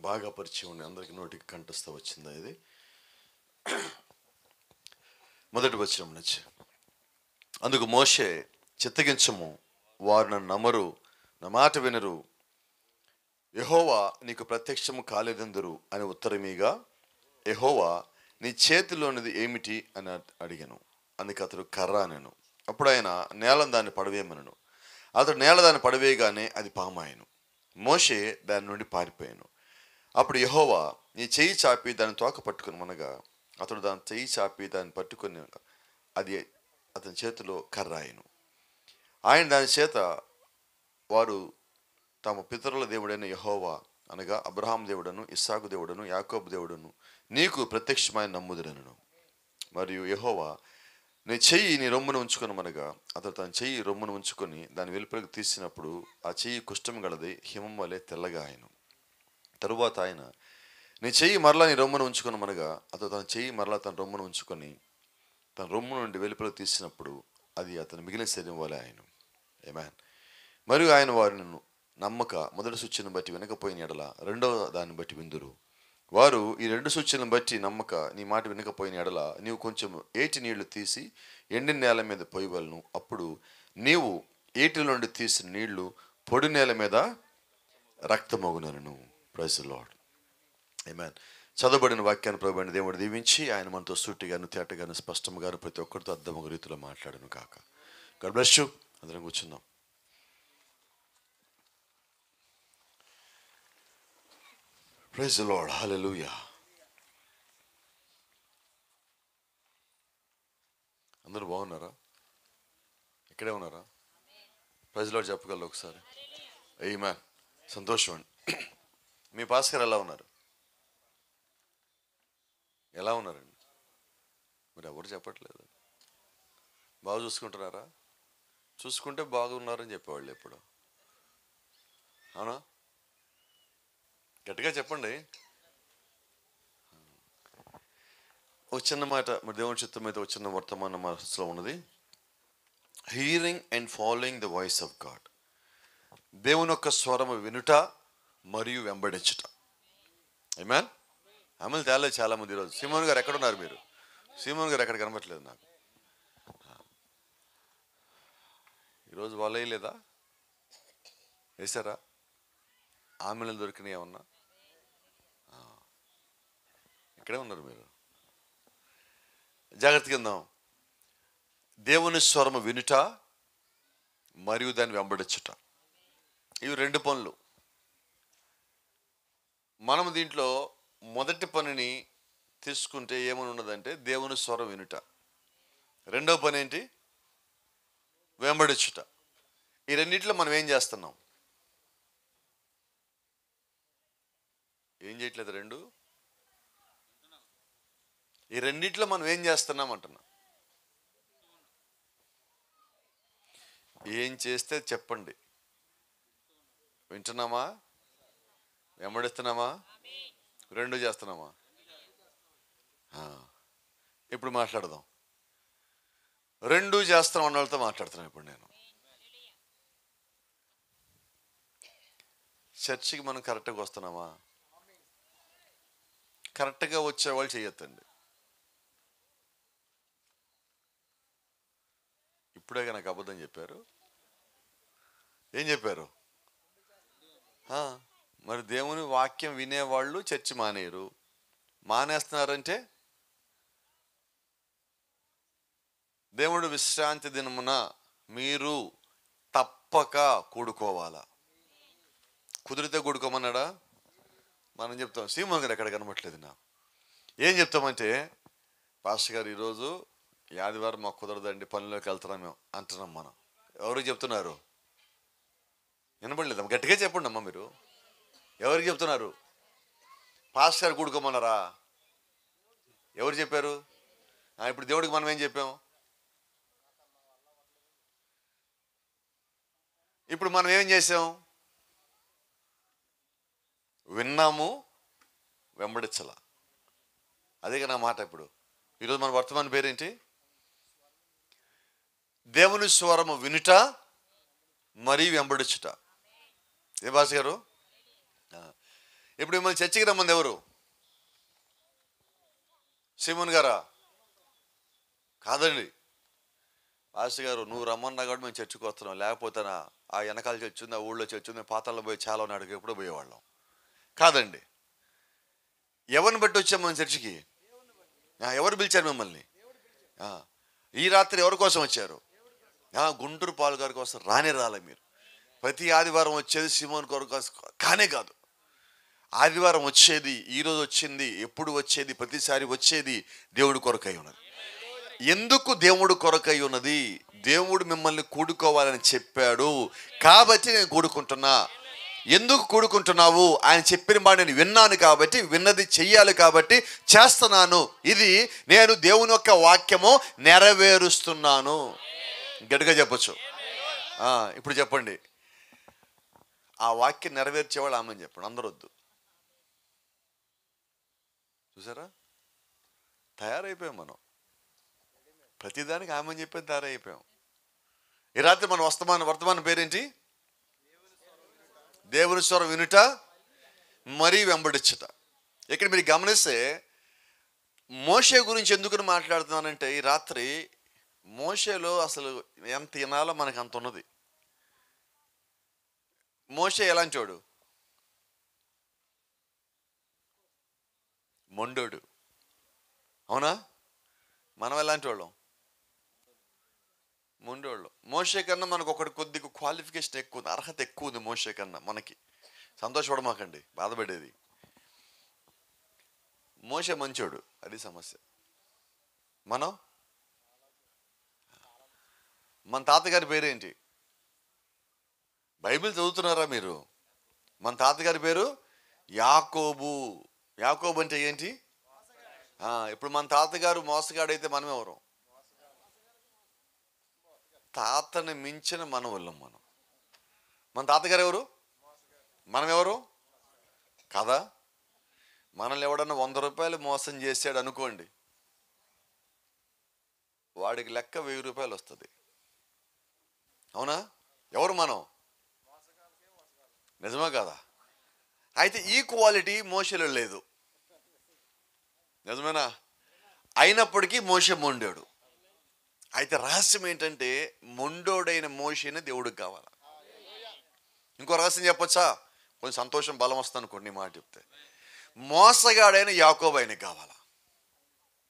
బాగా పరిచయం ఉండి అందరికి నోటికి కంఠస్థ వచ్చిందా ఇది? మొదటి వచనం నుంచి. అందుకు మోషే, చిత్తగించము, వారు నన్ను నమ్మరు, నా మాట వినరు, యెహోవా నీకు ప్రత్యక్షము కాలేదెందురు అని ఉత్తరమీగా, యెహోవా నీ చేతిలోనిది ఏమిటి అని అడిగాను. అందుకు అతడు కర్ర అనెను. అప్పుడు ఆయన నేలను దాన్ని పడవేయమనను. అతడు నేల దాన్ని పడవేయగానే అది పామాయను. మోషే దాని నుండి పారిపోయాను. అప్పుడు యెహోవా నీ చెయ్యి చాపి దాన్ని తోక పట్టుకుని అనగా, అతడు దాని చెయ్యి చాపి దాన్ని పట్టుకుని అది అతని చేతిలో కర్ర ఆయను. ఆయన దాని చేత వారు తమ పితరుల దేవుడైన యెహోవా అనగా అబ్రహాం దేవుడను, ఇస్సాకు దేవుడను, యాకోబు దేవుడను నీకు ప్రత్యక్షమైన నమ్ముదురనను. మరియు యెహోవా నీ చెయ్యి నీ రొమ్మును ఉంచుకొనమనగా, అతడు తన చెయ్యి రొమ్మును ఉంచుకొని దాని వెలుపలకు తీసినప్పుడు ఆ చెయ్యి కుష్ఠం గలది, హిమం వలె తెల్లగా ఆయను. తరువాత ఆయన నీ చెయ్యి మరలా నీ రొమ్మును ఉంచుకొనమనగా, అతడు తన చెయ్యి మరలా తన రొమ్మును ఉంచుకొని తన రొమ్ము నుండి వెలుపలకు తీసినప్పుడు అది అతని మిగిలిన శరీరం వలె ఆయను. ఆమేన్. మరియు ఆయన వారిని నమ్మక మొదటి సూచనను బట్టి వినకపోయిన ఎడల రెండవ దాన్ని బట్టి విందురు. వారు ఈ రెండు సూచనలను బట్టి నమ్మక నీ మాట వినకపోయిన ఎడల నీవు కొంచెం ఏటి నీళ్లు తీసి ఎండిన నేల మీద పోయవలను. అప్పుడు నీవు ఏటి నుండి తీసిన నీళ్లు పొడి నేల మీద రక్తమగునను. Praise the lord. ఆమేన్. చదవబడిన వాక్యాన్ని ప్రభువైన దేవుడు దీవించి ఆయన మనతో సూటిగాను తేటగాను స్పష్టంగాను ప్రతి ఒక్కరితో అర్థమగు రీతిలో మాట్లాడును కాక. God bless you. అందరం కూర్చుందాం. Praise the lord. హల్లెలూయా. అందరూ బాగున్నారా? ఇక్కడే ఉన్నారా? ప్రైజ్ ది లార్డ్ చెప్పగలరు ఒకసారి? ఆమేన్. సంతోషం అండి. మీ పాస్టర్ ఎలా ఉన్నారు? ఎలా ఉన్నారండి? మీరు ఎవరు చెప్పట్లేదు. బాగా చూసుకుంటున్నారా? చూసుకుంటే బాగున్నారని చెప్పేవాళ్ళు ఎప్పుడు. అవునా? గట్టిగా చెప్పండి. ఒక చిన్న మాట మరి దేవుని చిత్తం అయితే ఒక చిన్న వర్తమానం మనసులో ఉన్నది. Hearing and following the voice of God. దేవుని యొక్క స్వరము వినుట మరియు వెంబడించుట. ఆమేన్. అమలు తేలేదు చాలా మంది ఈరోజు. సీమోన్ గారు ఎక్కడున్నారు మీరు? సీమోన్ గారు ఎక్కడ కనబట్లేదు నాకు. ఈరోజు వాళ్ళు వేయలేదా? వేసారా? ఆమెలు దొరికినాయి ఏమన్నా? ఇక్కడే ఉన్నారు మీరు. జాగ్రత్తగా ఉందాం. దేవుని స్వరము వినుట మరియు దాన్ని వెంబడించుట, ఇవి రెండు పనులు. మనం దీంట్లో మొదటి పనిని తీసుకుంటే ఏమని ఉన్నదంటే దేవుని స్వరం వినుట. రెండో పని ఏంటి? వెంబడించుట. ఈ రెండింటిలో మనం ఏం చేస్తున్నాం? ఏం చేయట్లేదు. ఈ రెండింటిలో మనం ఏం చేస్తున్నాం అంటున్నా. ఏం చేస్తే చెప్పండి. వింటున్నామా? వెంబడిస్తున్నామా? రెండు చేస్తున్నామా? ఇప్పుడు మాట్లాడదాం. రెండు చేస్తున్నాం అన్న వాళ్ళతో మాట్లాడుతున్నాను ఇప్పుడు నేను. చర్చికి మనం కరెక్ట్గా వస్తున్నామా? కరెక్ట్గా వచ్చేవాళ్ళు చేయొద్దండి. ఇప్పుడే నాకు అబద్ధం చెప్పారు. ఏం చెప్పారు? మరి దేవుని వాక్యం వినేవాళ్ళు చర్చి మానేయరు. మానేస్తున్నారంటే దేవుడు విశ్రాంతి దినమున మీరు తప్పక కూడుకోవాలా. కుదిరితే కూడుకోమన్నాడా? మనం చెప్తాం. సీమోన్ గారు ఎక్కడ కనబట్లేదు నాకు. ఏం చెప్తామంటే, పాస్టర్ గారు ఈరోజు ఆదివారం మాకు కుదరదండి, పనిలోకి వెళ్తున్నాం మేము అంటున్నాం. మనం ఎవరికి చెప్తున్నారు? వినపడలేదమ్మా, గట్టిగా చెప్పండి అమ్మా. మీరు ఎవరికి చెప్తున్నారు? పాస్టర్ గారు కూడుకోమన్నారా? ఎవరు చెప్పారు? ఇప్పుడు దేవుడికి మనం ఏం చెప్పాం? ఇప్పుడు మనం ఏం చేసాం? విన్నాము, వెంబడించాల. అదేగా నా మాట. ఇప్పుడు ఈరోజు మన వర్తమాన పేరేంటి? దేవుని స్వరము వినుట మరియు వెంబడించుట. ఏ భాష గారు? ఇప్పుడు మిమ్మల్ని చర్చికి రమ్మంది ఎవరు? సీమోన్ గారా? కాదండి. పాస్టర్ గారు నువ్వు రమ్మన్నా కూడా మేము చర్చికి వస్తున్నాం, లేకపోతే ఆ వెనకాల చర్చి ఉంది, ఆ ఊళ్ళో చర్చి ఉంది, పాతాల్లో పోయి చాలా ఉన్నాడు, ఎప్పుడో పోయేవాళ్ళం. కాదండి. ఎవరిని బట్టి వచ్చాం మనం చర్చికి? ఎవరు పిలిచారు మిమ్మల్ని? ఈ రాత్రి ఎవరి కోసం వచ్చారు? గుంటూరు పాలు గారి కోసం రాలే మీరు. ప్రతి ఆదివారం వచ్చేది సీమోన్ గారి కోసం కానే కాదు. ఆదివారం వచ్చేది, ఈరోజు వచ్చింది, ఎప్పుడు వచ్చేది, ప్రతిసారి వచ్చేది దేవుడి కొరకై ఉన్నది. ఎందుకు దేవుడు కొరకై ఉన్నది? దేవుడు మిమ్మల్ని కూడుకోవాలని చెప్పాడు కాబట్టి నేను కూడుకుంటున్నా. ఎందుకు కూడుకుంటున్నావు? ఆయన చెప్పిన మాట నేను విన్నాను కాబట్టి, విన్నది చెయ్యాలి కాబట్టి చేస్తున్నాను. ఇది నేను దేవుని యొక్క వాక్యము నెరవేరుస్తున్నాను. గట్టిగా చెప్పొచ్చు. ఇప్పుడు చెప్పండి, ఆ వాక్యం నెరవేర్చేవాళ్ళు ఆమెను చెప్పండి. అందరూ వద్దు. చూసారా, తయారైపోయాం మనం. ప్రతిదానికి ఆమెను చెప్పని తయారైపోయాం. ఈ రాత్రి మనం వర్తమాన పేరేంటి? దేవుని స్వరం వినుట మరీ వెంబడించుట. ఇక్కడ మీరు గమనిస్తే మోషే గురించి ఎందుకు మాట్లాడుతున్నానంటే, ఈ రాత్రి మోషేలో అసలు ఎంత వినాలో మనకు అంత ఉన్నది. మోషే ఎలాంటి వాడు? మొండోడు. అవునా? మనం ఎలాంటి వాళ్ళం? మొండోళ్ళు. మోషే కన్నా మనకు ఒకటి కొద్దిగా క్వాలిఫికేషన్ ఎక్కువ ఉంది, అర్హత ఎక్కువ ఉంది మోషే కన్నా మనకి. సంతోషపడమాకండి, బాధపడేది. మోషే మంచోడు, అది సమస్య. మన తాతగారి పేరేంటి? బైబిల్ చదువుతున్నారా మీరు? మన తాతగారి పేరు యాకోబు. యాకోబు అంటే ఏంటి? ఇప్పుడు మన తాతగారు మోసగాడైతే మనం ఎవరు? తాతని మించిన మనవళ్ళం మనం. మన తాతగారు ఎవరు? మనం ఎవరు కదా? మనల్ని ఎవడన్నా 100 రూపాయలు మోసం చేశాడు అనుకోండి, వాడికి లెక్క 1000 రూపాయలు వస్తుంది. అవునా? ఎవరు మనం? నిజమే కదా? అయితే ఈ క్వాలిటీ మోషేలో లేదు. నిజమేనా? అయినప్పటికీ మోషే మొండోడు. అయితే రహస్యం ఏంటంటే, మొండోడైన మోషేనే దేవుడికి కావాలా. ఇంకో రహస్యం చెప్పొచ్చా? కొంచెం సంతోషం బలం వస్తుంది అనుకోండి మాట చెప్తే. మోసగాడైన యాకోబు ఆయనకు కావాలా.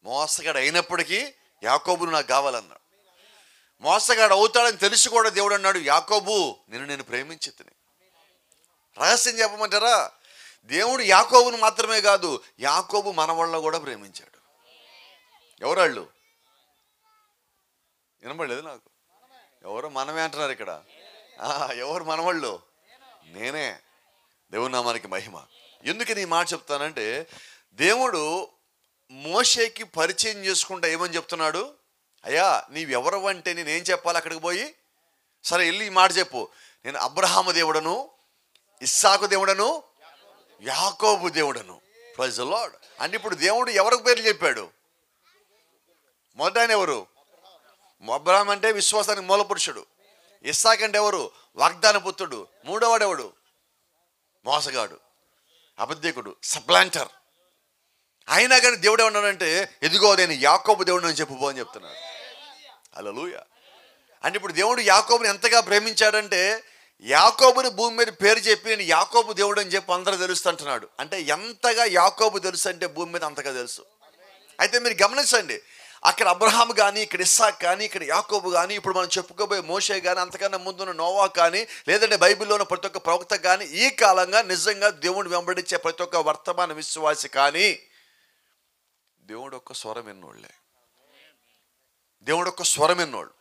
మోసగాడు అయినప్పటికీ యాకోబును నాకు కావాలన్నాడు. మోసగాడు అవుతాడని తెలిసి కూడా దేవుడు అన్నాడు, యాకోబు నేను ప్రేమించితిని. రహస్యం చెప్పమంటారా? దేవుడు యాకోబును మాత్రమే కాదు, యాకోబు మనవాళ్ళను కూడా ప్రేమించాడు. ఎవరాళ్ళు? వినబడలేదు నాకు. ఎవరో మనమే అంటున్నారు ఇక్కడ. ఎవరు మనవాళ్ళు? నేనే. దేవుని నామానికి మహిమ. ఎందుకని ఈ మాట చెప్తానంటే, దేవుడు మోషేకి పరిచయం చేసుకుంటా ఏమని చెప్తున్నాడు? అయ్యా నీవెవరు అంటే నేనేం చెప్పాలి అక్కడికి పోయి? సరే వెళ్ళి ఈ మాట చెప్పు, నేను అబ్రహాము దేవుడను, ఇస్సాకు దేవుడను, యాకోబు దేవుడను. Praise the Lord. అంటే ఇప్పుడు దేవుడు ఎవరికి పేర్లు చెప్పాడు? మొదట ఆయన ఎవరు? అబ్రహాం అంటే విశ్వాసానికి మూల పురుషుడు. ఇస్సాకు అంటే ఎవరు? వాగ్దాన పుత్రుడు. మూడోవాడెవడు? మోసగాడు, అబద్ధికుడు, సప్లాంటర్. అయినా కానీ దేవుడు ఏమన్నాడంటే, ఎదిగో నేను యాకోబు దేవుడు అని చెప్పుకో అని చెప్తున్నాడు. హల్లెలూయా. అంటే ఇప్పుడు దేవుడు యాకోబుని ఎంతగా ప్రేమించాడంటే, యాకోబుని భూమి మీద పేరు చెప్పి నేను యాకోబు దేవుడు అని చెప్పి అందరూ తెలుసు అంటున్నాడు. అంటే ఎంతగా యాకోబు తెలుసు అంటే భూమి మీద అంతగా తెలుసు. అయితే మీరు గమనించండి, అక్కడ అబ్రహాం కానీ, ఇక్కడ ఇస్సాక్ కానీ, ఇక్కడ యాకోబు కానీ, ఇప్పుడు మనం చెప్పుకోబోయే మోషే కానీ, అంతకన్నా ముందున్న నోవా కానీ, లేదంటే బైబిల్లో ఉన్న ప్రతి ఒక్క ప్రవక్త కానీ, ఈ కాలంగా నిజంగా దేవుని వెంబడించే ప్రతి ఒక్క వర్తమాన విశ్వాసి కానీ దేవుడు ఒక్క స్వరం విన్నోళ్ళే. దేవుడు ఒక్క స్వరం విన్నోళ్ళు.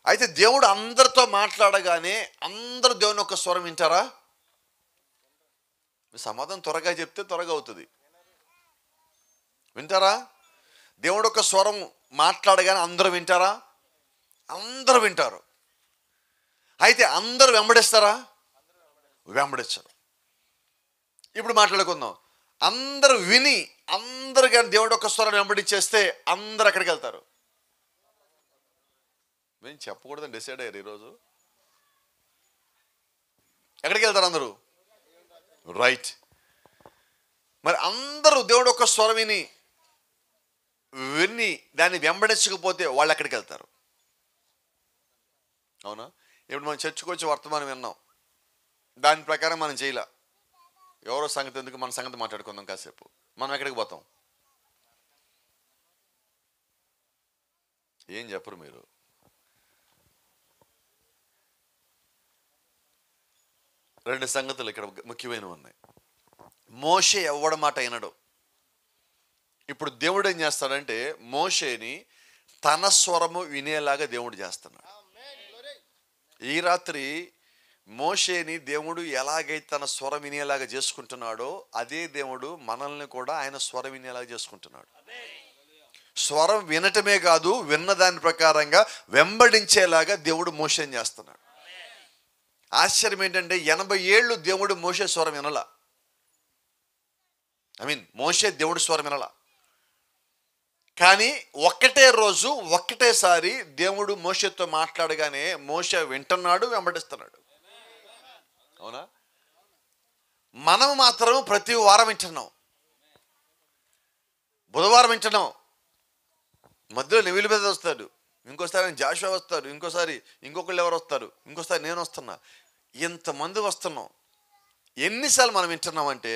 అయితే దేవుడు అందరితో మాట్లాడగానే అందరూ దేవుని ఒక్క స్వరం వింటారా? సమాధానం త్వరగా చెప్తే త్వరగా అవుతుంది. వింటారా? దేవుడు ఒక స్వరం మాట్లాడగానే అందరూ వింటారా? అందరూ వింటారు. అయితే అందరూ వెంబడిస్తారా? వెంబడించరు. ఇప్పుడు మాట్లాడుకుందాం. అందరూ విని అందరు కానీ దేవుడు ఒక స్వరం వెంబడించేస్తే అందరు ఎక్కడికి వెళ్తారు? మేము చెప్పకూడదని డిసైడ్ అయ్యారు ఈరోజు. ఎక్కడికి వెళ్తారు అందరూ? రైట్. మరి అందరూ దేవుడు ఒక స్వరం విని దాన్ని వెంబడించకపోతే వాళ్ళు ఎక్కడికి వెళ్తారు? అవునా? ఇప్పుడు మనం చర్చకు వచ్చి వర్తమానం విన్నాం, దాని ప్రకారం మనం చేయలే, ఎవరో సంగతి ఎందుకు, మన సంగతి మాట్లాడుకుందాం కాసేపు, మనం ఎక్కడికి పోతాం? ఏం చెప్పరు మీరు? రెండు సంగతులు ఇక్కడ ముఖ్యమైనవి ఉన్నాయి. మోషే ఎవడి మాట అయినాడు. ఇప్పుడు దేవుడు ఏం చేస్తాడంటే మోషేని తన స్వరము వినేలాగా దేవుడు చేస్తున్నాడు. ఈ రాత్రి మోషేని దేవుడు ఎలాగైతే తన స్వరం వినేలాగా చేసుకుంటున్నాడో అదే దేవుడు మనల్ని కూడా ఆయన స్వరం వినేలాగా చేసుకుంటున్నాడు. స్వరం వినటమే కాదు, విన్న దాని ప్రకారంగా వెంబడించేలాగా దేవుడు మోషేని చేస్తున్నాడు. ఆశ్చర్యం ఏంటంటే 80 ఏళ్ళు దేవుడు మోషే స్వరం వినలా. మోషే దేవుడి స్వరం వినలా. కానీ ఒక్కటే రోజు ఒక్కటేసారి దేవుడు మోషేతో మాట్లాడగానే మోషే వింటున్నాడు, వెంబడిస్తున్నాడు. అవునా? మనం మాత్రం ప్రతి వారం వింటున్నాం. బుధవారం వింటున్నాం, మధ్యలో నెవిలి మీద వస్తాడు, ఇంకోసారి జాషువా వస్తాడు, ఇంకోసారి ఇంకొకళ్ళు ఎవరు వస్తారు, ఇంకోసారి నేను వస్తున్నా, ఇంతమంది వస్తున్నాం. ఎన్నిసార్లు మనం వింటున్నాం అంటే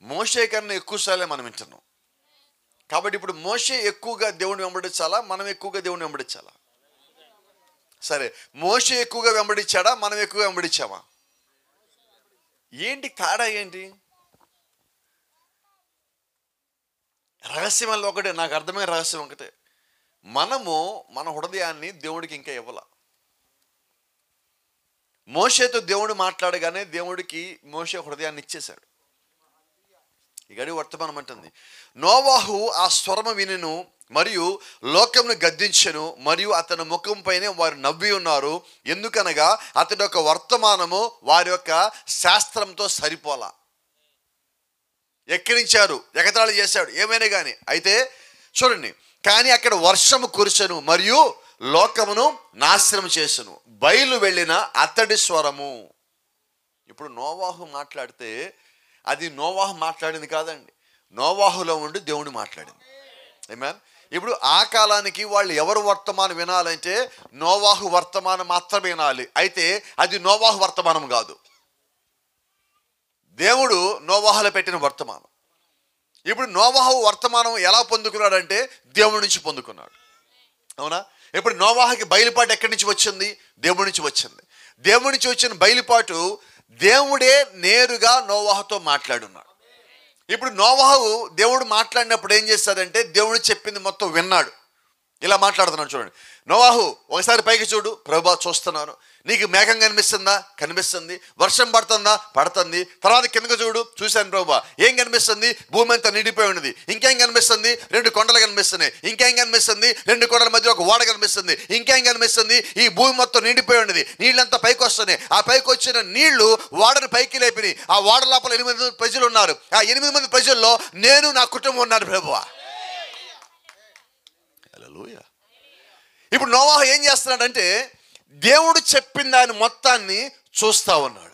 మోషే కన్నా ఎక్కువసార్లే మనం వింటున్నాం. కాబట్టి ఇప్పుడు మోషే ఎక్కువగా దేవుని వెంబడించాలా, మనం ఎక్కువగా దేవుని వెంబడించాలా? సరే, మోషే ఎక్కువగా వెంబడించాడా, మనం ఎక్కువగా వెంబడించామా? ఏంటి తేడా? ఏంటి రహస్యం? వల్ల ఒకటే, నాకు అర్థమైన రహస్యం ఒకటే, మనము మన హృదయాన్ని దేవుడికి ఇంకా ఇవ్వాల. మోషేతో దేవుడు మాట్లాడగానే దేవుడికి మోషే హృదయాన్ని ఇచ్చేశాడు. ఈ గడి వర్తమానం అంటుంది, నోవాహు ఆ స్వరము వినెను మరియు లోకమును గద్దించెను, మరియు అతని ముఖం పైనే వారు నవ్వి ఉన్నారు, ఎందుకనగా అతని యొక్క వర్తమానము వారి యొక్క శాస్త్రంతో సరిపోలా. ఎక్కిరించారు, ఎగతాళి చేశాడు, ఏమైనా కానీ. అయితే చూడండి, కానీ అక్కడ వర్షము కురిసెను మరియు లోకమును నాశనం చేసెను, బయలు వెళ్ళిన అతడి స్వరము. ఇప్పుడు నోవాహు మాట్లాడితే అది నోవాహు మాట్లాడింది కాదండి, నోవాహులో ఉండి దేవుడు మాట్లాడింది. ఆమేన్. ఇప్పుడు ఆ కాలానికి వాళ్ళు ఎవరు వర్తమానం వినాలంటే నోవాహు వర్తమానం మాత్రమే వినాలి. అయితే అది నోవాహు వర్తమానం కాదు, దేవుడు నోవాహులో పెట్టిన వర్తమానం. ఇప్పుడు నోవాహు వర్తమానం ఎలా పొందుకున్నాడంటే దేవుడి నుంచి పొందుకున్నాడు. అవునా? ఇప్పుడు నోవాహుకి బయలుపాటు ఎక్కడి నుంచి వచ్చింది? దేవుడి నుంచి వచ్చింది. దేవుడి నుంచి వచ్చిన బయలుపాటు దేవుడే నేరుగా నోవాహుతో మాట్లాడున్నాడు. ఇప్పుడు నోవాహు దేవుడు మాట్లాడినప్పుడు ఏం చేస్తాడంటే దేవుడు చెప్పింది మొత్తం విన్నాడు. ఇలా మాట్లాడుతున్నాడు, చూడండి. నోవాహు ఒకసారి పైకి చూడు, ప్రభువా చూస్తున్నాను. నీకు మేఘం కనిపిస్తుందా? కనిపిస్తుంది. వర్షం పడుతుందా? పడుతుంది. తర్వాత కిందకు చూడు, చూశాను ప్రభువా. ఏం కనిపిస్తుంది? భూమి అంతా నిండిపోయి ఉన్నది. ఇంకేం కనిపిస్తుంది? 2 కొండలు కనిపిస్తున్నాయి. ఇంకేం కనిపిస్తుంది? 2 కొండల మధ్య ఒక ఓడ కనిపిస్తుంది. ఇంకేం కనిపిస్తుంది? ఈ భూమి మొత్తం నిండిపోయి ఉన్నది. నీళ్ళంతా పైకి వస్తున్నాయి. ఆ పైకి వచ్చిన నీళ్లు ఓడను పైకి లేపినాయి. ఆ ఓడ లోపల 8 మంది ప్రజలు ఉన్నారు. ఆ 8 మంది ప్రజల్లో నేను, నా కుటుంబం ఉన్నాను ప్రభువా. హల్లెలూయా. ఇప్పుడు నోవాహు ఏం చేస్తున్నాడంటే దేవుడు చెప్పిన దాని మొత్తాన్ని చూస్తా ఉన్నాడు.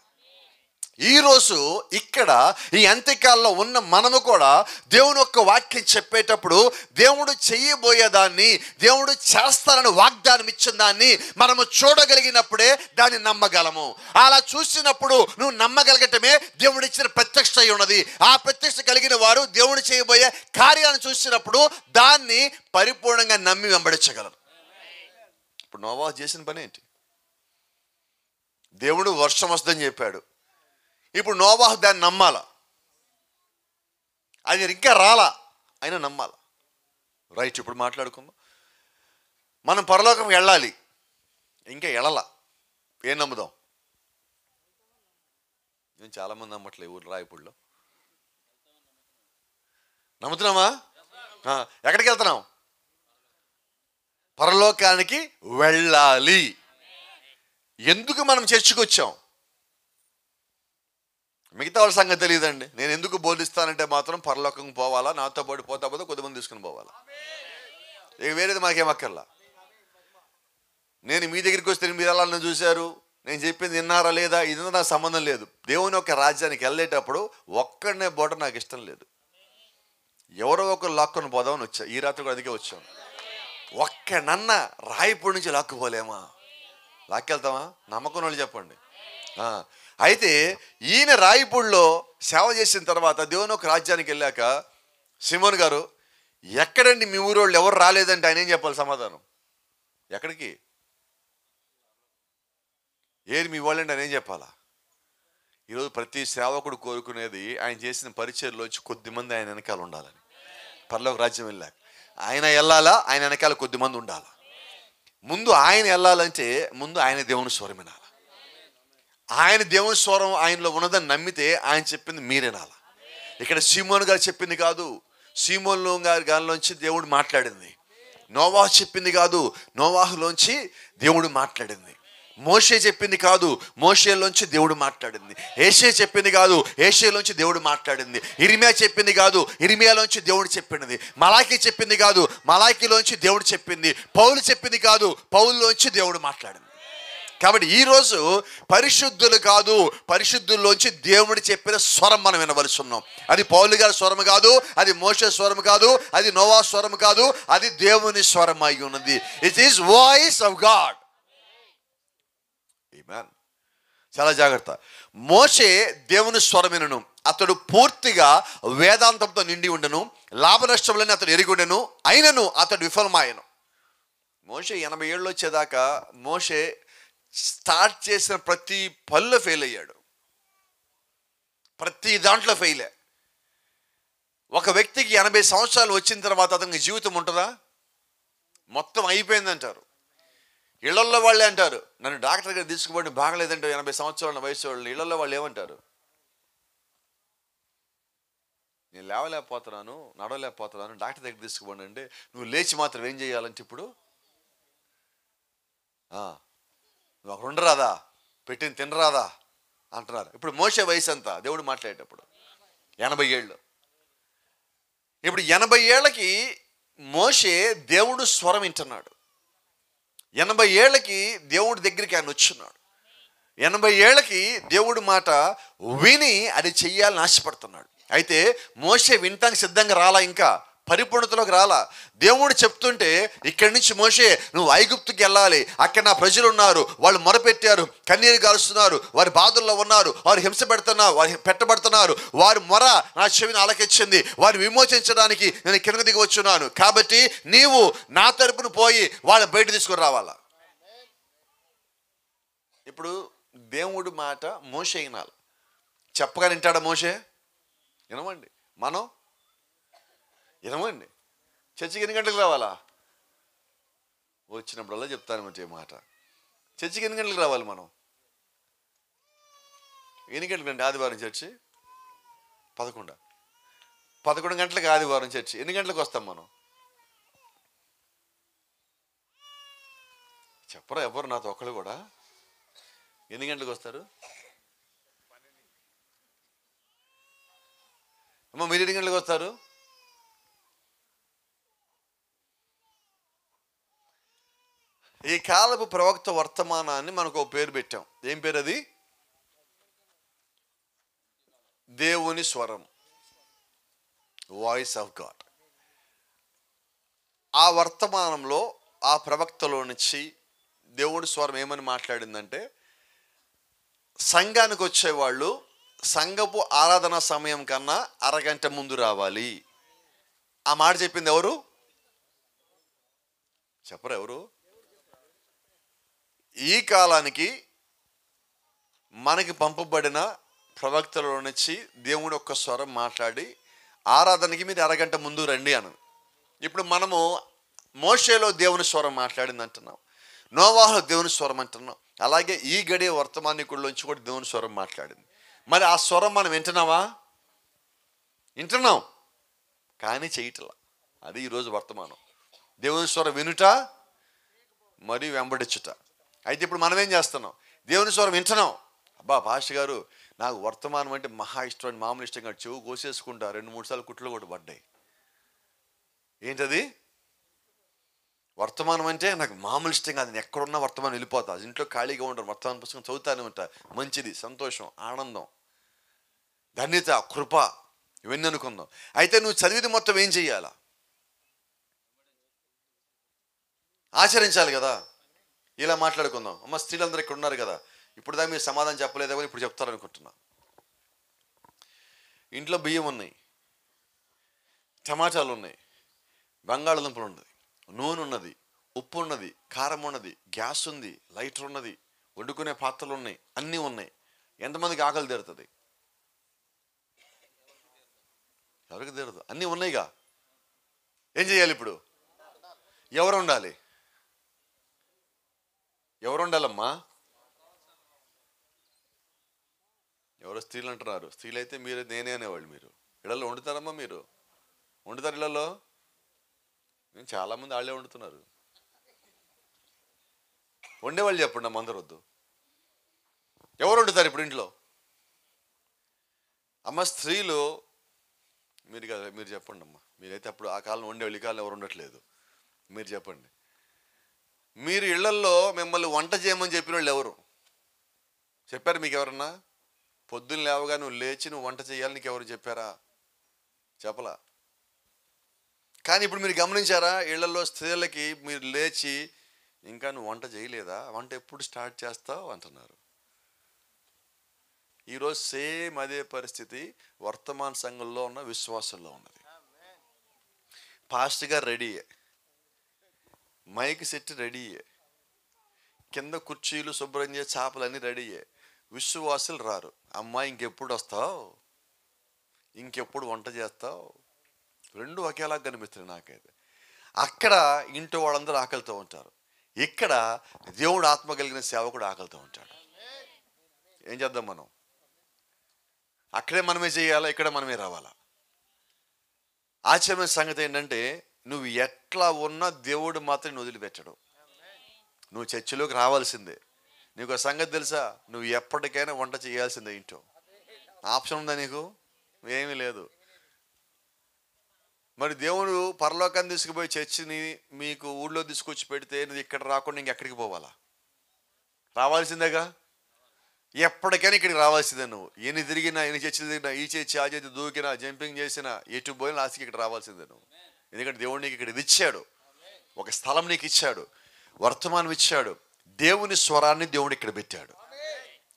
ఈరోజు ఇక్కడ ఈ అంత్యకాలంలో ఉన్న మనము కూడా దేవుని యొక్క వాక్యం చెప్పేటప్పుడు దేవుడు చెయ్యబోయేదాన్ని, దేవుడు చేస్తారని వాగ్దానం ఇచ్చిన దాన్ని మనము చూడగలిగినప్పుడే దాన్ని నమ్మగలము. అలా చూసినప్పుడు నువ్వు నమ్మగలగటమే దేవుడు ఇచ్చిన ప్రత్యక్ష అయి ఉన్నది. ఆ ప్రత్యక్ష కలిగిన వారు దేవుడు చేయబోయే కార్యాలను చూసినప్పుడు దాన్ని పరిపూర్ణంగా నమ్మి వెంబడించగలరు. ఇప్పుడు నోవాహు చేసిన పని ఏంటి? దేవుడు వర్షం వస్తుందని చెప్పాడు. ఇప్పుడు నోవాహు దాన్ని నమ్మాల. అది ఇంకా రాలా, అయినా నమ్మాల. రైట్, ఇప్పుడు మాట్లాడుకుందాం. మనం పరలోకం వెళ్ళాలి, ఇంకా వెళ్ళాల. ఏం నమ్ముదాం? నేను చాలామంది నమ్మట్లేదు ఊరు రాయపూడిలో. నమ్ముతున్నామా? ఎక్కడికి వెళ్తున్నాం? పరలోకానికి వెళ్ళాలి. ఎందుకు మనం చర్చికి వచ్చాం? మిగతా వాళ్ళ సంగతి తెలియదండి. నేను ఎందుకు బోధిస్తానంటే మాత్రం పరలోకం పోవాలా, నాతో పాటు పోతే కొద్దిమంది తీసుకుని పోవాలా, ఇక వేరేది మాకేమక్కర్లా. నేను మీ దగ్గరికి వస్తే మీరు ఎలా నన్ను చూశారు, నేను చెప్పింది విన్నారా లేదా, ఇది నాకు సంబంధం లేదు. దేవుని యొక్క రాజ్యానికి వెళ్ళేటప్పుడు ఒక్కడనే బోట నాకు ఇష్టం లేదు. ఎవరో ఒకరు లాక్కొని పోదామని వచ్చా. ఈ రాత్రి కూడా అందుకే వచ్చాం. ఒక్కనన్నా రాయపూడి నుంచి లాక్కుపోలేమా? లాక్కెళ్తామా? నమ్మకం వాళ్ళు చెప్పండి. అయితే ఈయన రాయపూడిలో సేవ చేసిన తర్వాత దేవుని ఒక రాజ్యానికి వెళ్ళాక సిమోన్ గారు, ఎక్కడండి మీ ఊరోళ్ళు ఎవరు రాలేదంటే ఆయన ఏం చెప్పాలి సమాధానం? ఎక్కడికి? ఏది మీ వాళ్ళండి ఆయన ఏం చెప్పాలా? ఈరోజు ప్రతి సేవకుడు కోరుకునేది ఆయన చేసిన పరిచర్లో వచ్చి కొద్దిమంది ఆయన వెనకాల ఉండాలని. పరలోక రాజ్యం వెళ్ళాక ఆయన వెళ్ళాలా, ఆయన వెనకాల కొద్దిమంది ఉండాలా. ముందు ఆయన వెళ్ళాలంటే ముందు ఆయన దేవుని స్వరం వినాలి. ఆయన దేవుని స్వరం ఆయనలో ఉన్నదని నమ్మితే ఆయన చెప్పింది మీరేనాలా. ఇక్కడ సీమోను గారు చెప్పింది కాదు, సీమోను గారిలోంచి దేవుడు మాట్లాడింది. నోవాహు చెప్పింది కాదు, నోవాహులోంచి దేవుడు మాట్లాడింది. మోషే చెప్పింది కాదు, మోషేలోంచి దేవుడు మాట్లాడింది. ఏషే చెప్పింది కాదు, ఏషేలోంచి దేవుడు మాట్లాడింది. ఇర్మియా చెప్పింది కాదు, ఇర్మియాలోంచి దేవుడు చెప్పింది. మలాకి చెప్పింది కాదు, మలాకిలోంచి దేవుడు చెప్పింది. పౌలు చెప్పింది కాదు, పౌలులోంచి దేవుడు మాట్లాడింది. కాబట్టి ఈరోజు పరిశుద్ధులు కాదు, పరిశుద్ధుల్లోంచి దేవుడు చెప్పిన స్వరం మనం వినవలసి ఉన్నాం. అది పౌలు గారి స్వరం కాదు, అది మోషే స్వరం కాదు, అది నోవా స్వరం కాదు, అది దేవుని స్వరం అయి ఉన్నది. It is voice of God. ఆమేన్. చాలా జాగ్రత్త. మోషే దేవుని స్వరం వినను, అతడు పూర్తిగా వేదాంతంతో నిండి ఉండను, లాభ నష్టములని అతడు ఎరిగి ఉండను, అయినను అతడు విఫలమాయను. మోషే 80 ఏళ్ళు వచ్చేదాకా మోషే స్టార్ట్ చేసిన ప్రతి పనిలో ఫెయిల్ అయ్యాడు. ప్రతి దాంట్లో ఫెయిలే. ఒక వ్యక్తికి 80 సంవత్సరాలు వచ్చిన తర్వాత అతనికి జీవితం ఉంటుందా? మొత్తం అయిపోయిందంటారు. ఇళ్లల్లో వాళ్ళే అంటారు, నన్ను డాక్టర్ దగ్గర తీసుకుపోండి బాగలేదంటే 80 సంవత్సరాల వయసు వాళ్ళు. ఇళ్లలో వాళ్ళు ఏమంటారు? నేను లేవలేకపోతున్నాను, నడవలేకపోతున్నాను, డాక్టర్ దగ్గర తీసుకుపోండి అంటే, నువ్వు లేచి మాత్రం ఏం చేయాలంటే ఇప్పుడు నువ్వు అక్కడ ఉండరాదా, పెట్టిన తినరాదా అంటున్నారు. ఇప్పుడు మోషే వయసు అంతా దేవుడు మాట్లాడేటప్పుడు 80 ఏళ్ళు. ఇప్పుడు 80 ఏళ్ళకి మోషే దేవుడు స్వరం వింటున్నాడు. 80 ఏళ్ళకి దేవుడి దగ్గరికి ఆయన వచ్చున్నాడు. 80 ఏళ్ళకి దేవుడి మాట విని అది చెయ్యాలని ఆశపడుతున్నాడు. అయితే మోషే వినటానికి సిద్ధంగా రాలా, ఇంకా పరిపూర్ణతలోకి రాలా. దేవుడు చెప్తుంటే ఇక్కడి నుంచి మోషే నువ్వు ఐగుప్తుకి వెళ్ళాలి, అక్కడ నా ప్రజలు ఉన్నారు, వాళ్ళు మొరపెట్టారు, కన్నీరు గారుస్తున్నారు, వారి బాధల్లో ఉన్నారు, వారు హింస పెడుతున్నారు, వారు పెట్టబడుతున్నారు, వారి మొర నా చెవిని ఆలకించింది, వారిని విమోచించడానికి నేను కింద దిగి వచ్చున్నాను, కాబట్టి నీవు నా తరపున పోయి వాళ్ళని బయట తీసుకొని రావాలా. ఇప్పుడు దేవుడి మాట మోషే వినాలి. చెప్పగా వింటాడా మోషే? వినమండి. మనం వినమండి. చర్చికి ఎన్ని గంటలకు రావాలా? వచ్చినప్పుడల్లా చెప్తాను మాట. చర్చికి ఎన్ని గంటలకు రావాలి మనం? ఎన్ని గంటలకండి ఆదివారం చర్చి? 11 గంటలకు ఆదివారం చర్చి. ఎన్ని గంటలకు వస్తాం మనం? చెప్పరా ఎవరు నాతో ఒక్కళ్ళు కూడా? ఎన్ని గంటలకు వస్తారు అమ్మ? మీరు ఎన్ని గంటలకు వస్తారు? ఈ కాలపు ప్రవక్త వర్తమానాన్ని మనకు ఒక పేరు పెట్టాం. ఏం పేరు అది? దేవుని స్వరం, వాయిస్ ఆఫ్ గాడ్. ఆ వర్తమానంలో ఆ ప్రవక్తలో నుంచి దేవుడి స్వరం ఏమని మాట్లాడిందంటే, సంఘానికి వచ్చేవాళ్ళు సంఘపు ఆరాధన సమయం కన్నా అరగంట ముందు రావాలి. ఆ మాట చెప్పింది ఎవరు? చెప్పరు ఎవరు? ఈ కాలానికి మనకి పంపబడిన ప్రవక్తలో నుంచి దేవుడు ఒక్క స్వరం మాట్లాడి ఆరాధనకి మీరు అరగంట ముందు రండి అని. ఇప్పుడు మనము మోషేలో దేవుని స్వరం మాట్లాడింది అంటున్నాం, నోవాహులో దేవుని స్వరం అంటున్నాం. అలాగే ఈ గడియ వర్తమానికుల్లోంచి కూడా దేవుని స్వరం మాట్లాడింది. మరి ఆ స్వరం మనం వింటున్నావా? వింటున్నాం కానీ చేయట్లా. అది ఈరోజు వర్తమానం. దేవుని స్వరం వినుట మరియు వెంబడించుట. అయితే ఇప్పుడు మనం ఏం చేస్తున్నాం? దేవుని స్వరం వింటున్నాం. అబ్బా పాస్టర్ గారు నాకు వర్తమానం అంటే మహా ఇష్టం, మామూలు ఇష్టం కాదు, చెవు కోసేసుకుంటా, 2-3 సార్లు కుట్లు కూడా పడ్డాయి. ఏంటది? వర్తమానం అంటే నాకు మామూలు ఇష్టం కాదు, నేను ఎక్కడున్నా వర్తమానం వెళ్ళిపోతా, ఇంట్లో ఖాళీగా ఉంటాను, వర్తమాన పుస్తకం చదువుతానే ఉంటా, మంచిది, సంతోషం, ఆనందం, ధన్యత, కృప, ఇవన్నీ అనుకుందాం. అయితే నువ్వు చదివింది మొత్తం ఏం చెయ్యాలా? ఆచరించాలి కదా. ఇలా మాట్లాడుకుందాం. అమ్మ, స్త్రీలందరూ ఇక్కడ ఉన్నారు కదా, ఇప్పుడు దాకా మీరు సమాధానం చెప్పలేదేమో ఇప్పుడు చెప్తారనుకుంటున్నా. ఇంట్లో బియ్యం ఉన్నాయి, టమాటాలు ఉన్నాయి, బంగాళదుంపలు ఉన్నది, నూనె ఉన్నది, ఉప్పు ఉన్నది, కారం ఉన్నది, గ్యాస్ ఉంది, లైటర్ ఉన్నది, వండుకునే పాత్రలు ఉన్నాయి, అన్నీ ఉన్నాయి. ఎంతమందికి ఆకలి తీరుతుంది? ఎవరికి తీరదు. అన్నీ ఉన్నాయిగా. ఏం చేయాలి ఇప్పుడు? ఎవరు ఉండాలి? ఎవరు ఉండాలమ్మా? ఎవరో స్త్రీలు అంటున్నారు. స్త్రీలు అయితే మీరు నేనే అనేవాళ్ళు. మీరు ఇళ్లలో వండుతారమ్మా? మీరు వండుతారు ఇళ్లలో? నేను చాలామంది వాళ్ళే వండుతున్నారు. వండేవాళ్ళు చెప్పండి అమ్మ, అందరూ వద్దు. ఎవరు వండుతారు ఇప్పుడు ఇంట్లో? అమ్మ స్త్రీలు మీరు కదా, మీరు చెప్పండి అమ్మ. మీరైతే అప్పుడు ఆ కాలం వండేవాళ్ళు, ఈ కాలం ఎవరు ఉండట్లేదు. మీరు చెప్పండి. మీరు ఇళ్లల్లో మిమ్మల్ని వంట చేయమని చెప్పిన వాళ్ళు ఎవరు చెప్పారు? మీకు ఎవరన్నా పొద్దున్న లేవగా నువ్వు లేచి నువ్వు వంట చేయాలి నీకు ఎవరు చెప్పారా? చెప్పలా. కానీ ఇప్పుడు మీరు గమనించారా? ఇళ్లలో స్త్రీలకి మీరు లేచి ఇంకా నువ్వు వంట చేయలేదా, వంట ఎప్పుడు స్టార్ట్ చేస్తావు అంటున్నారు. ఈరోజు సేమ్ అదే పరిస్థితి వర్తమాన సంఘంలో ఉన్న విశ్వాసంలో ఉన్నది. పాస్టర్ గారు రెడీయే, మైక్ సెట్ రెడీయే, కింద కుర్చీలు శుభ్రం చేసి చేపలన్నీ రెడీయే. విశ్వాసులు రారు. అమ్మా ఇంకెప్పుడు వస్తావు, ఇంకెప్పుడు వంట చేస్తావు? రెండు ఒకేలాగా కనిపిస్తుంది నాకైతే. అక్కడ ఇంట్లో వాళ్ళందరూ ఆకలితో ఉంటారు, ఇక్కడ దేవుడు ఆత్మ కలిగిన సేవకుడు ఆకలితో ఉంటాడు. ఏం చేద్దాం మనం? అక్కడే మనమే చేయాలా, ఇక్కడ మనమే రావాలా? ఆశ్చర్యమైన సంగతి ఏంటంటే నువ్వు ఎట్లా ఉన్నా దేవుడు మాత్రం నువ్వు వదిలిపెట్టడు. నువ్వు చర్చిలోకి రావాల్సిందే. నీకు ఒక సంగతి తెలుసా? నువ్వు ఎప్పటికైనా వంట చేయాల్సిందే ఇంట్లో. ఆప్షన్ ఉందా నీకు? ఏమీ లేదు. మరి దేవుడు పరలోకాన్ని తీసుకుపోయి చర్చిని మీకు ఊళ్ళో తీసుకొచ్చి పెడితే నువ్వు ఇక్కడ రాకుండా ఇంకెక్కడికి పోవాలా? రావాల్సిందేగా. ఎప్పటికైనా ఇక్కడికి రావాల్సిందే. నువ్వు ఎన్ని తిరిగినా, ఎన్ని చర్చలు తిరిగినా, ఈ చర్చి ఆ చర్చి దూకినా, జంపింగ్ చేసినా, ఎటు పోయినా లాస్ట్కి ఇక్కడ రావాల్సిందే నువ్వు. ఎందుకంటే దేవుడు నీకు ఇక్కడ ఇది ఇచ్చాడు, ఒక స్థలం నీకు ఇచ్చాడు, వర్తమానం ఇచ్చాడు, దేవుని స్వరాన్ని దేవుడు ఇక్కడ పెట్టాడు.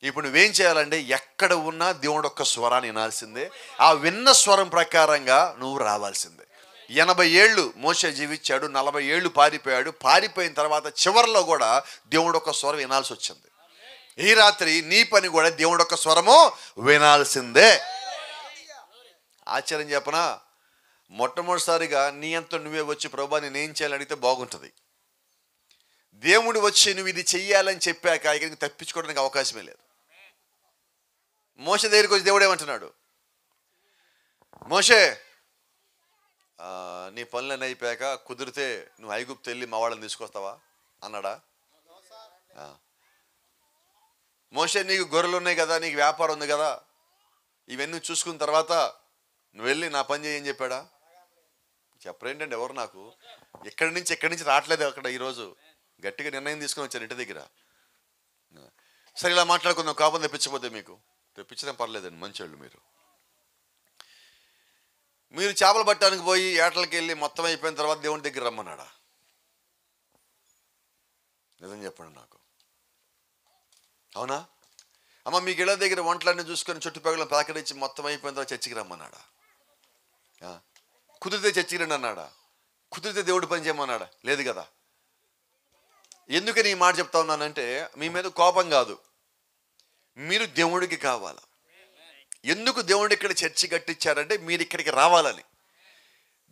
ఇప్పుడు నువ్వేం చేయాలంటే ఎక్కడ ఉన్నా దేవుడు ఒక్క స్వరాన్ని వినాల్సిందే. ఆ విన్న స్వరం ప్రకారంగా నువ్వు రావాల్సిందే. 80 ఏళ్ళు మోషే జీవించాడు, 40 ఏళ్ళు పారిపోయాడు. పారిపోయిన తర్వాత చివరిలో కూడా దేవుడు ఒక స్వరం వినాల్సి వచ్చింది. ఈ రాత్రి నీ పని కూడా దేవుడు ఒక స్వరము వినాల్సిందే. ఆశ్చర్యం చెప్పనా? మొట్టమొదటిసారిగా నీ అంత నువ్వే వచ్చి ప్రభువా నేనేం చేయాలని అడిగితే బాగుంటుంది. దేవుడు వచ్చి నువ్వు ఇది చెయ్యాలని చెప్పాక ఇక్కడికి తప్పించుకోవడానికి అవకాశమే లేదు. మోషే దగ్గరికి వచ్చి దేవుడు ఏమంటున్నాడు? మోషే నీ పనులన్నీ అయిపోయాక కుదిరితే నువ్వు ఐగుప్తు వెళ్ళి మా వాళ్ళని తీసుకొస్తావా అన్నాడా? మోషే నీకు గొర్రెలు ఉన్నాయి కదా, నీకు వ్యాపారం ఉంది కదా, ఇవన్నీ చూసుకున్న తర్వాత నువ్వు వెళ్ళి నా పని చేయని చెప్పాడా? చెప్పరేంటండి ఎవరు? నాకు ఎక్కడి నుంచి రావట్లేదు. అక్కడ ఈరోజు గట్టిగా నిర్ణయం తీసుకొని వచ్చాను ఇంటి దగ్గర. సరే ఇలా మాట్లాడుకుందాం. కోపం తెప్పించకపోతే మీకు తెప్పించడం పర్లేదండి, మంచోళ్ళు మీరు చేపలు పట్టడానికి పోయి ఏటలకి వెళ్ళి మొత్తం అయిపోయిన తర్వాత దేవుని దగ్గర రమ్మన్నాడా? నిజం చెప్పండి నాకు. అవునా? అమ్మ మీకు ఇళ్ళ దగ్గర వంటలన్నీ చూసుకొని చుట్టుపక్కల పలకరించి మొత్తం అయిపోయిన తర్వాత చర్చికి రమ్మన్నాడా? కుదిరితే చర్చికి రండి అన్నాడా? కుదిరితే దేవుడు పని చేయమన్నాడా? లేదు కదా. ఎందుకని ఈ మాట చెప్తా ఉన్నానంటే మీ మీద కోపం కాదు, మీరు దేవుడికి కావాలా. ఎందుకు దేవుడు ఇక్కడ చర్చి కట్టించారంటే మీరు ఇక్కడికి రావాలని.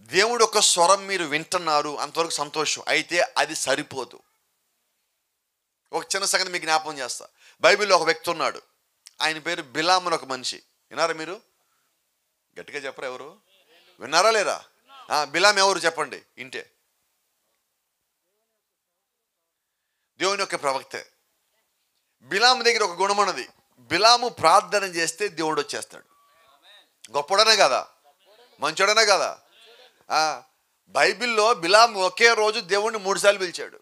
దేవుడు ఒక స్వరం మీరు వింటున్నారు, అంతవరకు సంతోషం. అయితే అది సరిపోదు. ఒక చిన్న సంగతి మీకు జ్ఞాపకం చేస్తా. బైబిల్లో ఒక వ్యక్తి ఉన్నాడు, ఆయన పేరు బిలాం అని ఒక మనిషి. విన్నారా మీరు? గట్టిగా చెప్పరా? ఎవరు విన్నారా లేరా? బిలాం ఎవరు చెప్పండి. ఇంటే దేవుని యొక్క ప్రవక్తే. బిలాం దగ్గర ఒక గుణం ఉన్నది. బిలాము ప్రార్థన చేస్తే దేవుడు వచ్చేస్తాడు. గొప్పడనే కదా, మంచోడనే కదా. బైబిల్లో బిలాము ఒకే రోజు దేవుడిని 3 సార్లు పిలిచాడు.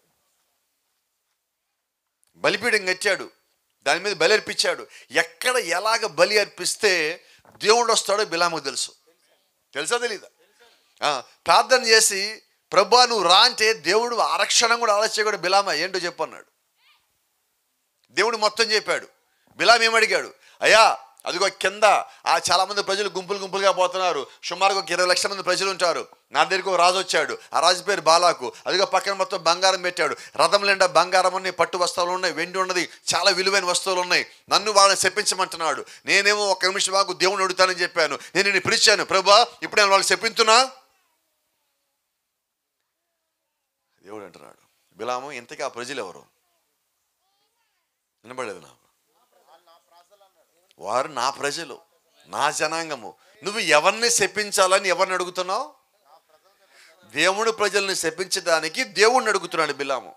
బలిపీఠం కట్టాడు, దాని మీద బలి అర్పించాడు. ఎక్కడ ఎలాగ బలి అర్పిస్తే దేవుడు వస్తాడో బిలాముకు తెలుసు. తెలుసా తెలీదా? ప్రార్థన చేసి ప్రభువా నువ్వు రా అంటే దేవుడు ఆరక్షణం కూడా ఆలోచన కూడా బిలామా ఏంటో చెప్పు అన్నాడు. దేవుడు మొత్తం చెప్పాడు. బిలాం ఏమడిగాడు? అయ్యా అదిగో కింద చాలా మంది ప్రజలు గుంపులుగా పోతున్నారు, సుమారుగా 20 లక్షల మంది ప్రజలు ఉంటారు. నా దగ్గరికి ఒక రాజు వచ్చాడు, ఆ రాజు పేరు బాలాకు. అదిగో పక్కన మొత్తం బంగారం పెట్టాడు, రథం నిండా బంగారం ఉన్నాయి, పట్టు వస్తువులు ఉన్నాయి, వెండి ఉన్నది, చాలా విలువైన వస్తువులు ఉన్నాయి. నన్ను వాళ్ళని చెప్పించమంటున్నాడు. నేనేమో 1 నిమిషం బాగు దేవుని అడుగుతానని చెప్పాను. నేను నిన్ను పిలిచాను, ప్రభువా ఇప్పుడు నేను వాళ్ళకి చెప్పించునా? దేవుడు అంటున్నాడు, బిలాము ఇంతకీ ఆ ప్రజలు ఎవరు? వినబడలేదు నాకు. వారు నా ప్రజలు, నా జనాంగము. నువ్వు ఎవరిని శపించాలని ఎవరిని అడుగుతున్నావు? దేవుడు ప్రజల్ని శపించడానికి దేవుడిని అడుగుతున్నాడు బిలాము.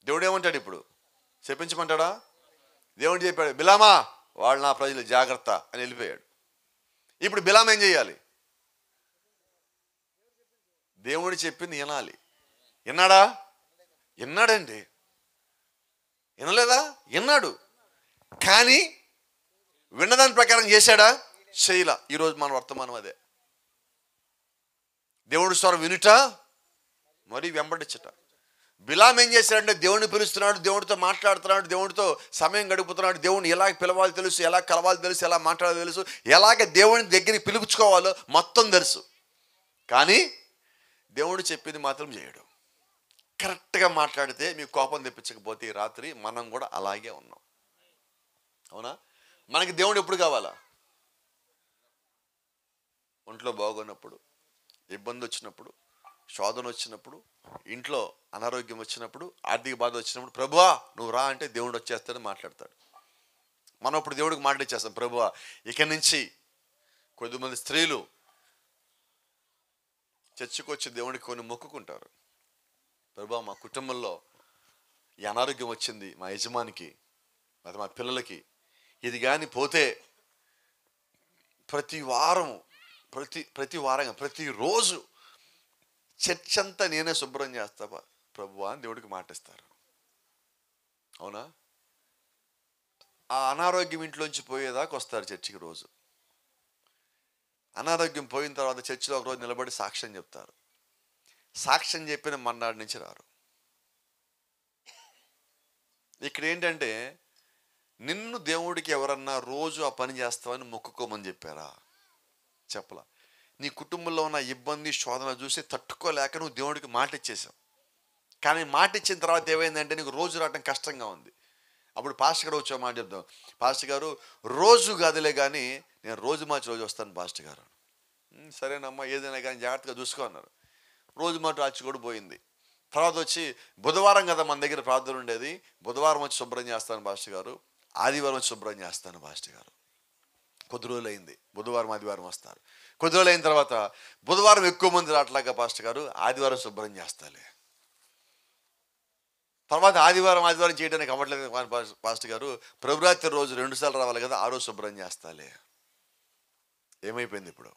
దేవుడు ఏమంటాడు ఇప్పుడు? శపించమంటాడా? దేవుడు చెప్పాడు, బిలామా వాళ్ళు నా ప్రజలు, జాగ్రత్త అని వెళ్ళిపోయాడు. ఇప్పుడు బిలాం ఏం చేయాలి? దేవుడు చెప్పింది వినాలి. విన్నాడా? విన్నాడండి. వినలేదా? విన్నాడు. కానీ విన్నదాని ప్రకారం చేశాడా? చేయలా. ఈరోజు మన వర్తమానం అదే. దేవుడి స్వరం వినుట మరి వెంబడించట. బిలాం ఏం చేశాడంటే దేవుడిని పిలుస్తున్నాడు, దేవుడితో మాట్లాడుతున్నాడు, దేవుడితో సమయం గడుపుతున్నాడు. దేవుడిని ఎలా పిలవాలి తెలుసు, ఎలా కలవాలి తెలుసు, ఎలా మాట్లాడాలి తెలుసు, ఎలాగ దేవుడిని దగ్గరికి పిలుపుకోవాలో మొత్తం తెలుసు. కానీ దేవుడు చెప్పింది మాత్రం చేయడు. కరెక్ట్గా మాట్లాడితే మీకు కోపం తెప్పించకపోతే ఈ రాత్రి మనం కూడా అలాగే ఉన్నాం. అవునా? మనకి దేవుడు ఎప్పుడు కావాలా? ఒంట్లో బాగున్నప్పుడు, ఇబ్బంది వచ్చినప్పుడు, శోధన వచ్చినప్పుడు, ఇంట్లో అనారోగ్యం వచ్చినప్పుడు, ఆర్థిక బాధ వచ్చినప్పుడు ప్రభువా నువ్వు రా అంటే దేవుడు వచ్చేస్తాడు, మాట్లాడతాడు. మనం ఇప్పుడు దేవుడికి మాట్లాడిచ్చేస్తాం, ప్రభువా ఇక నుంచి. కొద్దిమంది స్త్రీలు చర్చికి వచ్చి దేవుడికి కొన్ని మొక్కుకుంటారు. ప్రభువా మా కుటుంబంలో ఈ అనారోగ్యం వచ్చింది, మా యజమానికి లేదా మా పిల్లలకి, ఇది కానీ పోతే ప్రతిరోజు చర్చ్ అంతా నేనే శుభ్రం చేస్తా ప్రభువా అని దేవుడికి మాటిస్తారు. అవునా? ఆ అనారోగ్యం ఇంట్లోంచి పోయేదాకా వస్తారు చర్చికి రోజు. అనారోగ్యం పోయిన తర్వాత చర్చిలో ఒకరోజు నిలబడి సాక్ష్యం చెప్తారు. సాక్ష్యం చెప్పిన మన్నాడు నుంచి రారు. ఇక్కడ ఏంటంటే నిన్ను దేవుడికి ఎవరన్నా రోజు ఆ పని చేస్తావని మొక్కుకోమని చెప్పారా? చెప్పలా. నీ కుటుంబంలో ఉన్న ఇబ్బంది శోధన చూసి తట్టుకోలేక నువ్వు దేవుడికి మాట ఇచ్చేసావు. కానీ మాట ఇచ్చిన తర్వాత ఏమైందంటే నీకు రోజు రావడం కష్టంగా ఉంది. అప్పుడు పాస్టర్ గారు వచ్చే మాట చెప్తాం, పాస్టర్ గారు రోజు గదిలే కానీ నేను రోజు మార్చి రోజు వస్తాను పాస్టర్ గారు. సరేనమ్మా ఏదైనా కానీ జాగ్రత్తగా చూసుకో అన్నారు. రోజు మాట రాచి కూడా పోయింది. తర్వాత వచ్చి బుధవారం కదా మన దగ్గర ప్రార్థన ఉండేది, బుధవారం వచ్చి శుభ్రం చేస్తాను పాస్టర్ గారు, ఆదివారం వచ్చి శుభ్రం చేస్తాను పాస్టర్ గారు. కొద్ది రోజులు అయింది, బుధవారం ఆదివారం వస్తారు. కొద్ది రోజులు అయిన తర్వాత బుధవారం ఎక్కువ మంది రావట్లేక పాస్టర్ గారు ఆదివారం శుభ్రం చేస్తాలే. తర్వాత ఆదివారం చేయడానికి అవ్వట్లేదు పాస్టర్ గారు, ప్రభురాత్రి రోజు 2 సార్లు రావాలి కదా, ఆ రోజు శుభ్రం చేస్తాలే. ఏమైపోయింది ఇప్పుడు?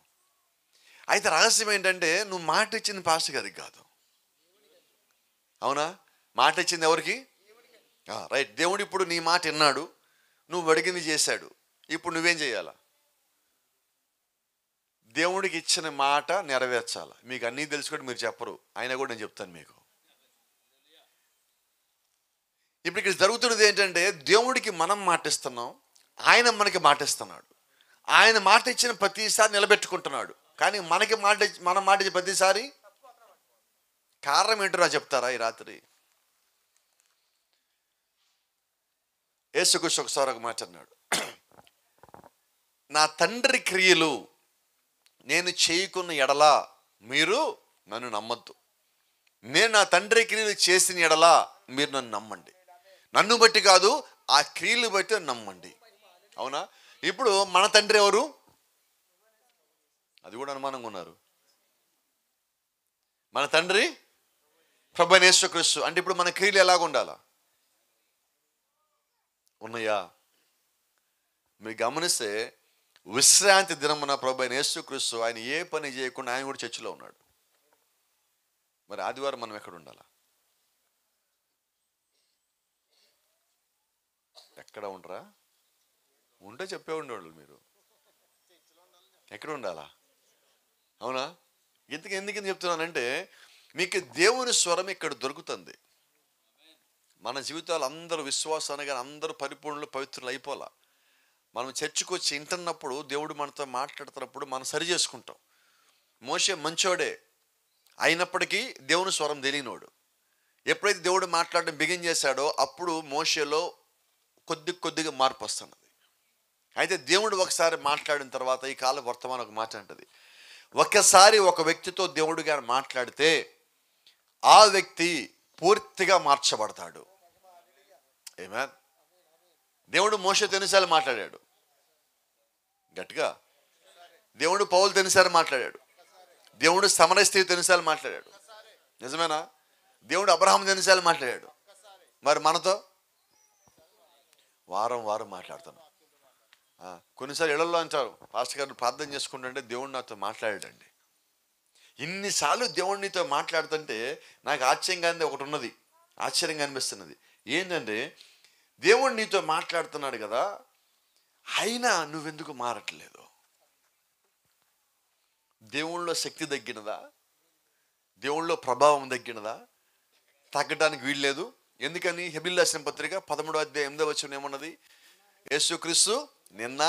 అయితే రహస్యం ఏంటంటే నువ్వు మాట ఇచ్చింది పాస్టర్ గారికి కాదు. అవునా? మాట ఇచ్చింది ఎవరికి? రైట్. దేవుడు ఇప్పుడు నీ మాట విన్నాడు, నువ్వు అడిగింది చేశాడు. ఇప్పుడు నువ్వేం చేయాలా? దేవుడికి ఇచ్చిన మాట నెరవేర్చాలి. మీకు అన్నీ తెలుసుకుంటే మీరు చెప్పరు, అయినా కూడా నేను చెప్తాను మీకు. ఇప్పుడు ఇక్కడ జరుగుతున్నది ఏంటంటే దేవుడికి మనం మాటిస్తున్నాం, ఆయన మనకి మాటిస్తున్నాడు. ఆయన మాట ఇచ్చిన ప్రతిసారి నిలబెట్టుకుంటున్నాడు. కానీ మనం మాట ఇచ్చిన ప్రతిసారి కారణం ఏంటో చెప్తారా ఈ రాత్రి? యేసుక్రీస్తు ఒకసారి ఒక మాట అన్నాడు, నా తండ్రి క్రియలు నేను చేయకున్న ఎడలా మీరు నన్ను నమ్మద్దు, నేను నా తండ్రి క్రియలు చేసిన ఎడలా మీరు నన్ను నమ్మండి. నన్ను బట్టి కాదు, ఆ క్రియలు బట్టి నమ్మండి. అవునా? ఇప్పుడు మన తండ్రి ఎవరు? అది కూడా అనుమానంగా ఉన్నారు. మన తండ్రి ప్రభువైన యేసుక్రీస్తు. అంటే ఇప్పుడు మన క్రియలు ఎలాగ ఉండాలా? ఉన్నాయా? మీరు గమనిస్తే విశ్రాంతి దినమున ప్రభువైన యేసుక్రీస్తు ఆయన ఏ పని చేయకుండా ఆయన కూడా చర్చిలో ఉన్నాడు. మరి ఆదివారం మనం ఎక్కడ ఉండాలా? ఎక్కడ ఉండరా? ఉంటే చెప్పే ఉండేవాళ్ళు మీరు. ఎక్కడ ఉండాలా? అవునా? ఎందుకని చెప్తున్నానంటే, మీకు దేవుని స్వరం ఇక్కడ దొరుకుతుంది. మన జీవితాలు అందరూ విశ్వాసాన్ని కానీ అందరూ పరిపూర్ణులు పవిత్రులు అయిపోలా. మనం చర్చికి వచ్చి వింటున్నప్పుడు దేవుడు మనతో మాట్లాడుతున్నప్పుడు మనం సరి చేసుకుంటాం. మోషే మంచోడే అయినప్పటికీ దేవుని స్వరం తెలియనోడు. ఎప్పుడైతే దేవుడు మాట్లాడడం బిగిన్ చేశాడో అప్పుడు మోషేలో కొద్దిగా మార్పు వస్తున్నది. అయితే దేవుడు ఒకసారి మాట్లాడిన తర్వాత ఈ కాల వర్తమానం ఒక మాట అంటది, ఒక్కసారి ఒక వ్యక్తితో దేవుడు గారు మాట్లాడితే ఆ వ్యక్తి పూర్తిగా మార్చబడతాడు. ఆమేన్. దేవుడు మోషేతో ఎన్నిసార్లు మాట్లాడాడు? గట్టిగా. దేవుడు పౌలుతో ఎన్నిసార్లు మాట్లాడాడు? దేవుడు సమరయ స్త్రీతో ఎన్నిసార్లు మాట్లాడాడు? నిజమేనా? దేవుడు అబ్రహాముతో ఎన్నిసార్లు మాట్లాడాడు? మరి మనతో వారం మాట్లాడుతున్నాం. కొన్నిసార్లు ఇళ్లలో అంటారు, పాస్టర్ గారు ప్రార్థన చేసుకుంటుంటే దేవుడు నాతో మాట్లాడాడండి. ఇన్నిసార్లు దేవుడు నీతో మాట్లాడుతుంటే నాకు ఆశ్చర్యంగా అనిపిస్తున్నది. ఏంటంటే దేవుడు నీతో మాట్లాడుతున్నాడు కదా, అయినా నువ్వెందుకు మారట్లేదు? దేవుళ్ళలో శక్తి తగ్గినదా? దేవుళ్ళలో ప్రభావం తగ్గినదా? తగ్గడానికి వీల్లేదు. ఎందుకని? హెబ్రీయులకు రాసిన పత్రిక 13వ అధ్యాయం 8వ వచనం ఏమన్నది? యేసుక్రీస్తు నిన్న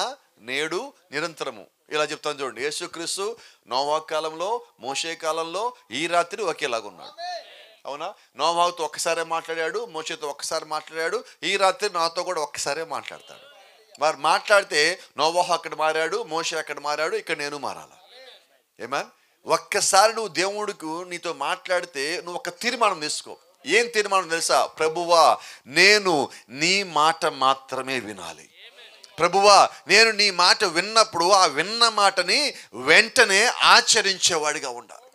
నేడు నిరంతరము. ఇలా చెప్తాను చూడండి. యేసుక్రీస్తు నోవా కాలంలో, మోషే కాలంలో, ఈ రాత్రి ఒకేలాగా ఉన్నాడు. అవునా? నోవాతో ఒక్కసారే మాట్లాడాడు, మోషేతో ఒక్కసారి మాట్లాడాడు, ఈ రాత్రి నాతో కూడా ఒక్కసారే మాట్లాడతాడు. మరి మాట్లాడితే నోవాహు అక్కడ మారాడు, మోషే అక్కడ మారాడు, ఇక్కడ నేను మారాల. ఏమన్? ఒక్కసారి నువ్వు దేవుడికి నీతో మాట్లాడితే నువ్వు ఒక తీర్మానం తీసుకో. ఏం తీర్మానం తెలుసా? ప్రభువా, నేను నీ మాట మాత్రమే వినాలి. ప్రభువా, నేను నీ మాట విన్నప్పుడు ఆ విన్న మాటని వెంటనే ఆచరించేవాడిగా ఉండాలి.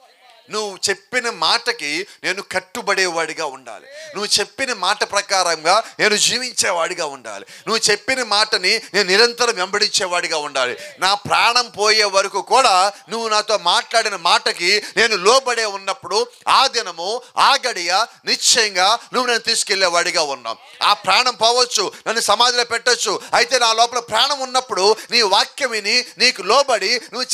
నువ్వు చెప్పిన మాటకి నేను కట్టుబడేవాడిగా ఉండాలి. నువ్వు చెప్పిన మాట ప్రకారంగా నేను జీవించేవాడిగా ఉండాలి. నువ్వు చెప్పిన మాటని నేను నిరంతరం వెంబడించేవాడిగా ఉండాలి. నా ప్రాణం పోయే వరకు కూడా నువ్వు నాతో మాట్లాడిన మాటకి నేను లోబడే ఉన్నప్పుడు ఆ దినము ఆ గడియ నిశ్చయంగా నువ్వు నన్ను తీసుకెళ్లేవాడిగా ఉన్నావు. ఆ ప్రాణం పోవచ్చు, నన్ను సమాధిలో పెట్టొచ్చు, అయితే నా లోపల ప్రాణం ఉన్నప్పుడు నీ వాక్యం విని నీకు లోబడి నువ్వు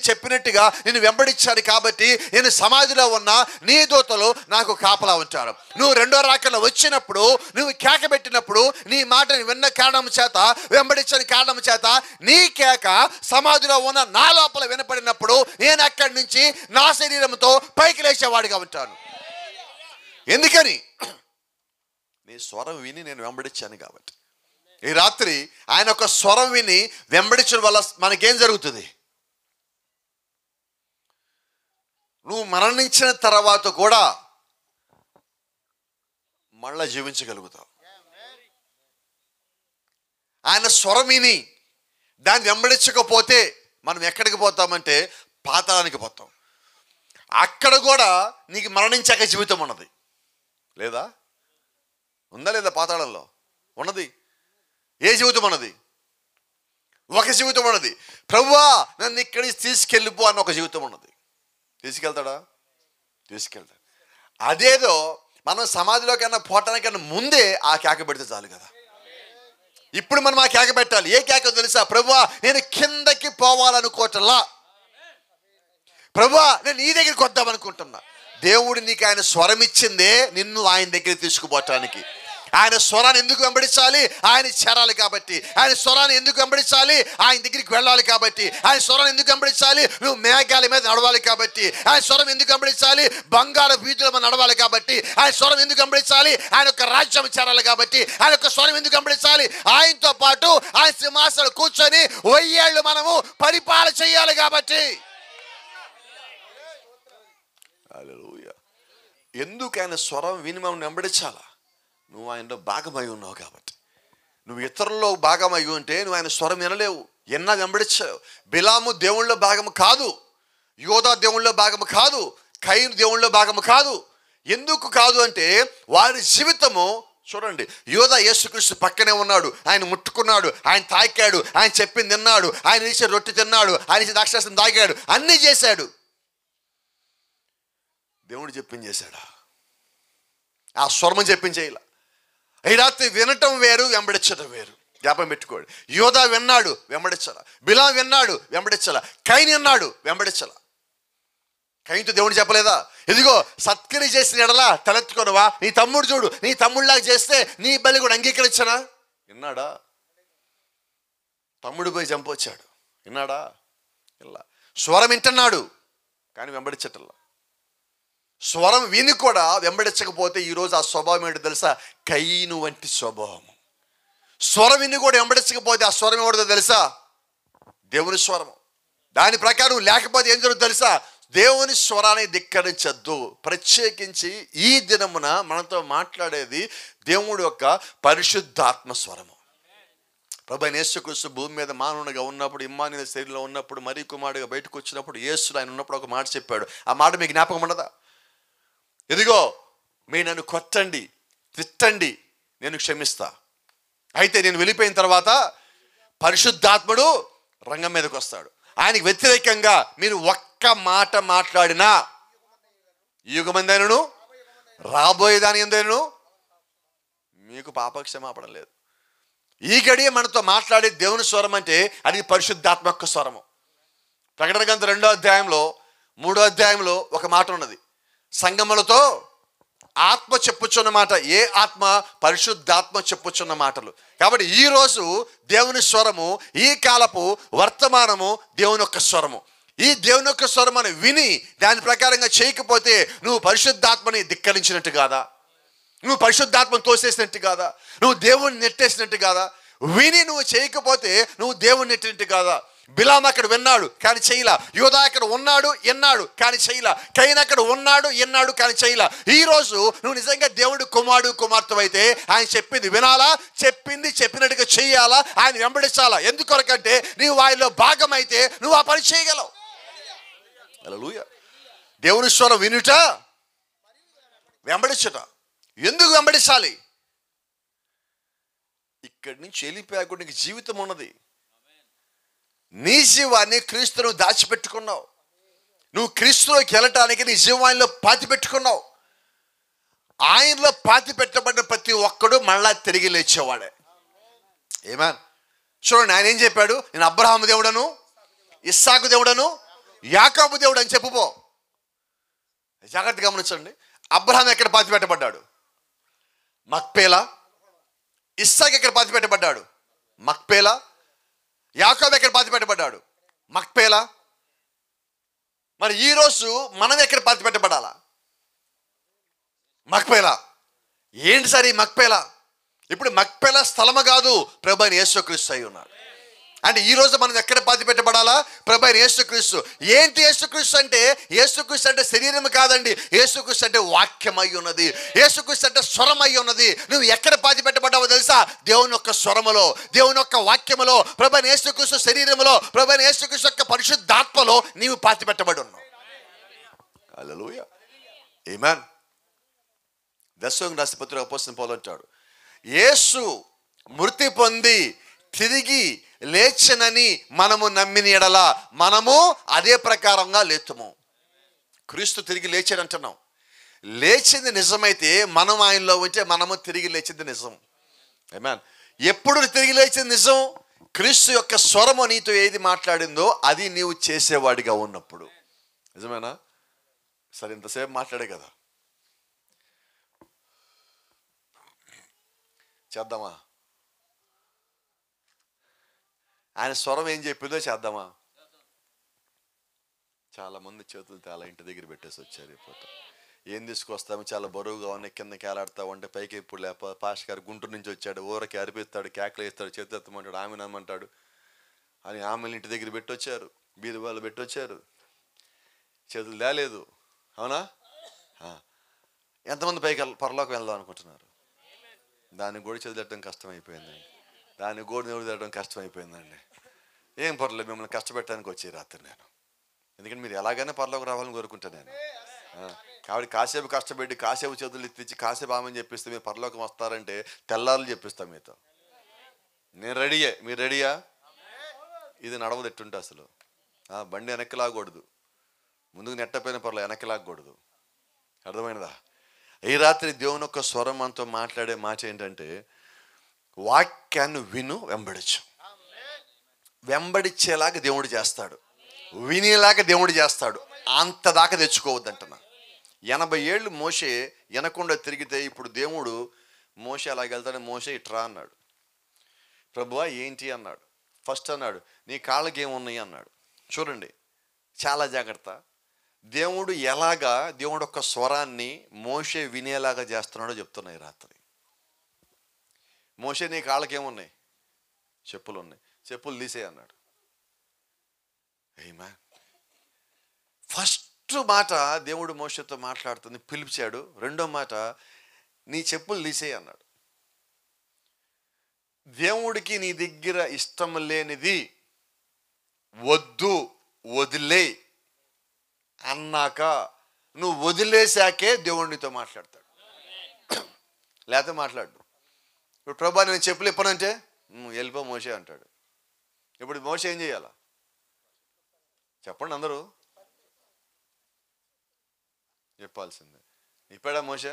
చెప్పినట్టుగా నేను వెంబడించాను. కాబట్టి నేను సమాధిలో ఉన్న నీ దూతలు నాకు కాపలా ఉంటారు. నువ్వు రెండో రాకలో వచ్చినప్పుడు, నువ్వు కేక పెట్టినప్పుడు, నీ మాటని విన్న కారణం చేత, వెంబడించని కారణం చేత నీ కేక సమాధిలో ఉన్న నా లోపల వినపడినప్పుడు నేను అక్కడి నుంచి నా శరీరంతో పైకి లేచేవాడిగా ఉంటాను. ఎందుకని? నీ స్వరం విని నేను వెంబడించాను కాబట్టి. ఈ రాత్రి ఆయన ఒక స్వరం విని వెంబడించడం వల్ల మనకేం జరుగుతుంది? నువ్వు మరణించిన తర్వాత కూడా మళ్ళా జీవించగలుగుతావు. ఆయన స్వరం విని దాన్ని వెంబడించకపోతే మనం ఎక్కడికి పోతామంటే పాతాళానికి పోతాం. అక్కడ కూడా నీకు మరణించాక జీవితం ఉన్నది లేదా? ఉందా లేదా? పాతాళంలో ఉన్నది. ఏ జీవితం ఉన్నది? ఒక జీవితం ఉన్నది. ప్రభువా, నన్ను ఇక్కడి నుంచి తీసుకెళ్ళిపో అన్న ఒక జీవితం ఉన్నది. తీసుకెళ్తాడా? తీసుకెళ్తాడు. అదేదో మనం సమాధిలోకన్నా పోవటానికన్నా ముందే ఆ కేక పెడితే చాలు కదా. ఇప్పుడు మనం ఆ కేక పెట్టాలి. ఏ కేక తెలుసా? ప్రభువా, నేను కిందకి పోవాలనుకోవటంలా, ప్రభువా నేను నీ దగ్గరికి వద్దామనుకుంటున్నా. దేవుడు నీకు ఆయన స్వరం ఇచ్చిందే నిన్ను ఆయన దగ్గరికి తీసుకుపోవటానికి. ఆయన స్వరాన్ని ఎందుకు వెంబడించాలి? ఆయన చేరాలి కాబట్టి. ఆయన స్వరాన్ని ఎందుకు వెంబడించాలి? ఆయన దగ్గరికి వెళ్ళాలి కాబట్టి. ఆయన స్వరాన్ని ఎందుకు వెంబడించాలి? నువ్వు మేఘాల మీద నడవాలి కాబట్టి. ఆయన స్వరం ఎందుకు వెంబడించాలి? బంగారు వీధుల మీద నడవాలి కాబట్టి. ఆయన స్వరం ఎందుకు వెంబడించాలి? ఆయన యొక్క రాజ్యం చేరాలి కాబట్టి. ఆయన యొక్క స్వరం ఎందుకు వెంబడించాలి? ఆయనతో పాటు ఆయన సింహాసనం కూర్చొని 1000 ఏళ్ళు మనము పరిపాలన చేయాలి కాబట్టి. హల్లెలూయా. ఎందుకు ఆయన స్వరం విని మనం వెంబడించాలా? నువ్వు ఆయనలో భాగమై ఉన్నావు కాబట్టి. నువ్వు ఇతరుల్లో భాగమై ఉంటే నువ్వు ఆయన స్వరం వినలేవు, ఎన్నా వెంబడించావు. బిలాము దేవుళ్ళలో భాగము కాదు, యోధా దేవుళ్ళలో భాగము కాదు, కయీను దేవుళ్ళలో భాగము కాదు. ఎందుకు కాదు అంటే వారి జీవితము చూడండి. యోధా యేసుక్రీస్తు పక్కనే ఉన్నాడు, ఆయన ముట్టుకున్నాడు, ఆయన తాకాడు, ఆయన చెప్పింది తిన్నాడు, ఆయన ఇచ్చే రొట్టె తిన్నాడు, ఆయన ఇచ్చే ద్రాక్షారసం తాగాడు, అన్నీ చేశాడు. దేవుడు చెప్పింది చేశాడా? ఆ స్వరం చెప్పించేయాల. ఈ రాత్రి వినటం వేరు, వెంబడించడం వేరు. జ్ఞాపకం పెట్టుకోండి. యోధా విన్నాడు, వెంబడించాల. బిలాం విన్నాడు, వెంబడించాల. కయీను విన్నాడు, వెంబడించాల. కయీనుతో దేవుడు చెప్పలేదా, ఇదిగో సత్క్రియ చేసిన ఎడలా తలెత్తుకొనవా, నీ తమ్ముడు చూడు, నీ తమ్ముడిలాగా చేస్తే నీ బలి కూడా అంగీకరించనా? విన్నాడా? తమ్ముడు పోయి చంపొచ్చాడు, విన్నాడా? ఇలా స్వరం వింటున్నాడు కానీ వెంబడించటల్లా. స్వరం విని కూడా వెంబడించకపోతే ఈరోజు ఆ స్వభావం ఏంటో తెలుసా? కయీను వంటి స్వభావం. స్వరం విని కూడా వెంబడించకపోతే ఆ స్వరం ఎవరిదో తెలుసా? దేవుని స్వరము. దాని ప్రకారం లేకపోతే ఏం జరుగుతుందో తెలుసా? దేవుని స్వరాన్ని ధిక్కరించద్దు. ప్రత్యేకించి ఈ దినమున మనతో మాట్లాడేది దేవుడి యొక్క పరిశుద్ధాత్మ స్వరము. ప్రభువైన యేసుక్రీస్తు భూమి మీద మానవునిగా ఉన్నప్పుడు, ఇమ్మానుయేలు శరీరంలో ఉన్నప్పుడు, మరి కుమారుడిగా బయటకు వచ్చినప్పుడు, యేసు ఆయన ఉన్నప్పుడు ఒక మాట చెప్పాడు. ఆ మాట మీకు జ్ఞాపకం ఉండదా? ఇదిగో మీరు నన్ను కొట్టండి, తిట్టండి, నేను క్షమిస్తా. అయితే నేను వెళ్ళిపోయిన తర్వాత పరిశుద్ధాత్ముడు రంగం మీదకి వస్తాడు. ఆయనకి వ్యతిరేకంగా మీరు ఒక్క మాట మాట్లాడినా, యుగమందైనను రాబోయేదాని ఎందైనను మీకు పాపక్షమాపణ లేదు. ఈ గడియ మనతో మాట్లాడే దేవుని స్వరం అంటే అది పరిశుద్ధాత్మ యొక్క స్వరము. ప్రకటన గ్రంథం 2వ అధ్యాయంలో 3వ అధ్యాయంలో ఒక మాట ఉన్నది, సంగములతో ఆత్మ చెప్పుచున్న మాట. ఏ ఆత్మ? పరిశుద్ధాత్మ చెప్పుచున్న మాటలు. కాబట్టి ఈరోజు దేవుని స్వరము, ఈ కాలపు వర్తమానము దేవుని యొక్క స్వరము. ఈ దేవుని యొక్క స్వరం అని విని దాని ప్రకారంగా చేయకపోతే నువ్వు పరిశుద్ధాత్మని ధిక్కరించినట్టు కాదా? నువ్వు పరిశుద్ధాత్మను తోసేసినట్టు కాదా? నువ్వు దేవుణ్ణి నెట్టేసినట్టు కాదా? విని నువ్వు చేయకపోతే నువ్వు దేవుణ్ణి నెట్టినట్టు కాదా? బిలాం అక్కడ విన్నాడు కానీ చేయలా. యోధా అక్కడ ఉన్నాడు, ఎన్నాడు కానీ చేయలా. కయీను అక్కడ ఉన్నాడు, ఎన్నాడు కానీ చేయలా. ఈరోజు నువ్వు నిజంగా దేవుడు కుమారుడు కుమార్తె అయితే ఆయన చెప్పింది వినాలా, చెప్పింది చెప్పినట్టుగా చెయ్యాలా, ఆయన వెంబడించాలా. ఎందుకొరకంటే నీవు ఆయనలో భాగం అయితే నువ్వు ఆ పని చేయగలవు. హల్లెలూయా. దేవుని స్వరం వినుట, వెంబడించుట. ఎందుకు వెంబడించాలి? ఇక్కడి నుంచి వెళ్ళిపోయాక నీకు జీవితం ఉన్నది. నీ జీవాన్ని క్రీస్తును దాచిపెట్టుకున్నావు. నువ్వు క్రీస్తులోకి వెళ్ళటానికి నీ జీవాన్ని పాతి పెట్టుకున్నావు. ఆయనలో పాతి పెట్టబడిన ప్రతి ఒక్కడు మళ్ళా తిరిగి లేచేవాడే. ఏమేన్? చూడండి, ఆయన ఏం చెప్పాడు? నేను అబ్రహాము దేవుడను, ఇస్సాకు దేవుడను, యాకోబు దేవుడు అని చెప్పుపో. జాగ్రత్తగా గమనించండి. అబ్రహాం ఎక్కడ పాతి పెట్టబడ్డాడు? మక్పేలా. ఇస్సాకు ఎక్కడ పాతి పెట్టబడ్డాడు? మక్పేలా. యాకోబు ఎక్కడ పాతి పెట్టబడ్డాడు? మక్పేలా. మరి ఈరోజు మనం ఎక్కడ పాతి పెట్టబడాలా? మక్పేలా. ఏంటి సార్ ఈ మక్పేలా? ఇప్పుడు మక్పేలా స్థలము కాదు, ప్రభువైన యేసుక్రీస్తు అయి ఉన్నాడు. అంటే ఈరోజు మనం ఎక్కడ పాతి పెట్టబడాలా? ప్రభువైన యేసుక్రీస్తు. ఏంటి యేసుక్రీస్తు అంటే? యేసుక్రీస్తు అంటే శరీరం కాదండి. యేసుక్రీస్తు అంటే వాక్యం అయి ఉన్నది. యేసుక్రీస్తు అంటే స్వరం అయి ఉన్నది. నువ్వు ఎక్కడ పాతి పెట్టబడ్డావో తెలుసా? దేవుని యొక్క స్వరములో, దేవుని యొక్క వాక్యములో, ప్రభువైన యేసుక్రీస్తు శరీరములో, ప్రభువైన యేసుక్రీస్తు యొక్క పరిశుద్ధాత్మలో నీవు పాతి పెట్టబడి ఉన్నావు. హల్లెలూయా. ఆమేన్. దశలోనికి రాసిన పత్రిక అపోస్తలుడైన పౌలు అంటాడు, యేసు మృతి పొంది తిరిగి లేచెనని మనము నమ్మిన ఎడల మనము అదే ప్రకారంగా లేతుము. క్రీస్తు తిరిగి లేచాడు అంటున్నాం. లేచింది నిజమైతే మనం ఆయనలో ఉంటే మనము తిరిగి లేచింది నిజం. ఆమేన్. ఎప్పుడు తిరిగి లేచింది నిజం? క్రీస్తు యొక్క స్వరము నీతో ఏది మాట్లాడిందో అది నీవు చేసేవాడిగా ఉన్నప్పుడు. నిజమేనా? సరే, ఇంతసేపు మాట్లాడే కదా, చేద్దామా? ఆయన స్వరం ఏం చెప్పిందో చేద్దామా? చాలా మంది చేతులు చాలా ఇంటి దగ్గర పెట్టేసి వచ్చారు. అయిపోతాం. ఏం తీసుకొస్తాము? చాలా బరువుగా ఉన్నాయి, కింద కేలాడుతావు అంటే పైకి ఇప్పుడు లేప. పాష్ గారు గుంటూరు నుంచి వచ్చాడు, ఊరకి అరిపిస్తాడు, కేకలు వేస్తాడు, చేతులు ఎత్తమంటాడు, ఆమె నమ్మంటాడు అని ఆమెను ఇంటి దగ్గర పెట్టొచ్చారు, బీది వాళ్ళు పెట్టొచ్చారు, చేతులు తేలేదు. అవునా? ఎంతమంది పైకి పరలోకి వెళ్దాం అనుకుంటున్నారు? దాన్ని కూడా చదివేయడం కష్టమైపోయిందండి. దాన్ని కూడా నిలబెట్టడం కష్టమైపోయిందండి. ఏం పర్లేదు, మిమ్మల్ని కష్టపెట్టడానికి వచ్చే రాత్రి నేను. ఎందుకంటే మీరు ఎలాగైనా పరలోకి రావాలని కోరుకుంటాను నేను. కాబట్టి కాసేపు కష్టపెట్టి కాసేపు చేతులు ఎత్తిచ్చి కాసేపు ఆమెను చెప్పిస్తే మీరు పరలోకం వస్తారంటే తెల్లారులు చెప్పిస్తాం మీతో. నేను రెడీయే, మీరు రెడీయా? ఇది నడవదు ఎట్టుంటే అసలు. బండి వెనక్కి లాగకూడదు, ముందుకు నెట్టపోయిన పర్లేదు, వెనక్కి లాగకూడదు. అర్థమైనదా? ఈ రాత్రి దేవుని యొక్క స్వరం మనతో మాట్లాడే మాట ఏంటంటే, వాక్యాన్ని విను, వెంబడించు. వెంబడించేలాగా దేవుడు చేస్తాడు, వినేలాగా దేవుడు చేస్తాడు. అంతదాకా తెచ్చుకోవద్దంటున్నా. 80 ఏళ్ళు మోషే వినకుండా తిరిగితే ఇప్పుడు దేవుడు మోషే అలాగ వెళ్తాడు. మోషే ఇట్రా అన్నాడు. ప్రభువా ఏంటి అన్నాడు. ఫస్ట్ అన్నాడు నీ కాళ్ళకి ఏమున్నాయి అన్నాడు. చూడండి చాలా జాగ్రత్త. దేవుడు ఎలాగా దేవుడు యొక్క స్వరాన్ని మోషే వినేలాగా చేస్తున్నాడో చెప్తున్నాయి రాత్రి. మోషే నీ కాళ్ళకి ఏమున్నాయి? చెప్పులు ఉన్నాయి, చెప్పులు తీసే అన్నాడు. ఆమేన్. ఫస్ట్ మాట దేవుడు మోషేతో మాట్లాడుతుంది, పిలిచాడు. రెండో మాట నీ చెప్పులు తీసేయి అన్నాడు. దేవుడికి నీ దగ్గర ఇష్టం లేనిది వద్దు, వదిలే అన్నాక నువ్వు వదిలేశాకే దేవుడు నీతో మాట్లాడతాడు, లేకపోతే మాట్లాడు. ఇప్పుడు ప్రభా నేను చెప్పులు ఇప్పనంటే వెళ్ళిపో మోషే అంటాడు. ఇప్పుడు మోషే ఏం చేయాలా చెప్పండి? అందరూ చెప్పాల్సిందే. ఇప్పాడా మోషే?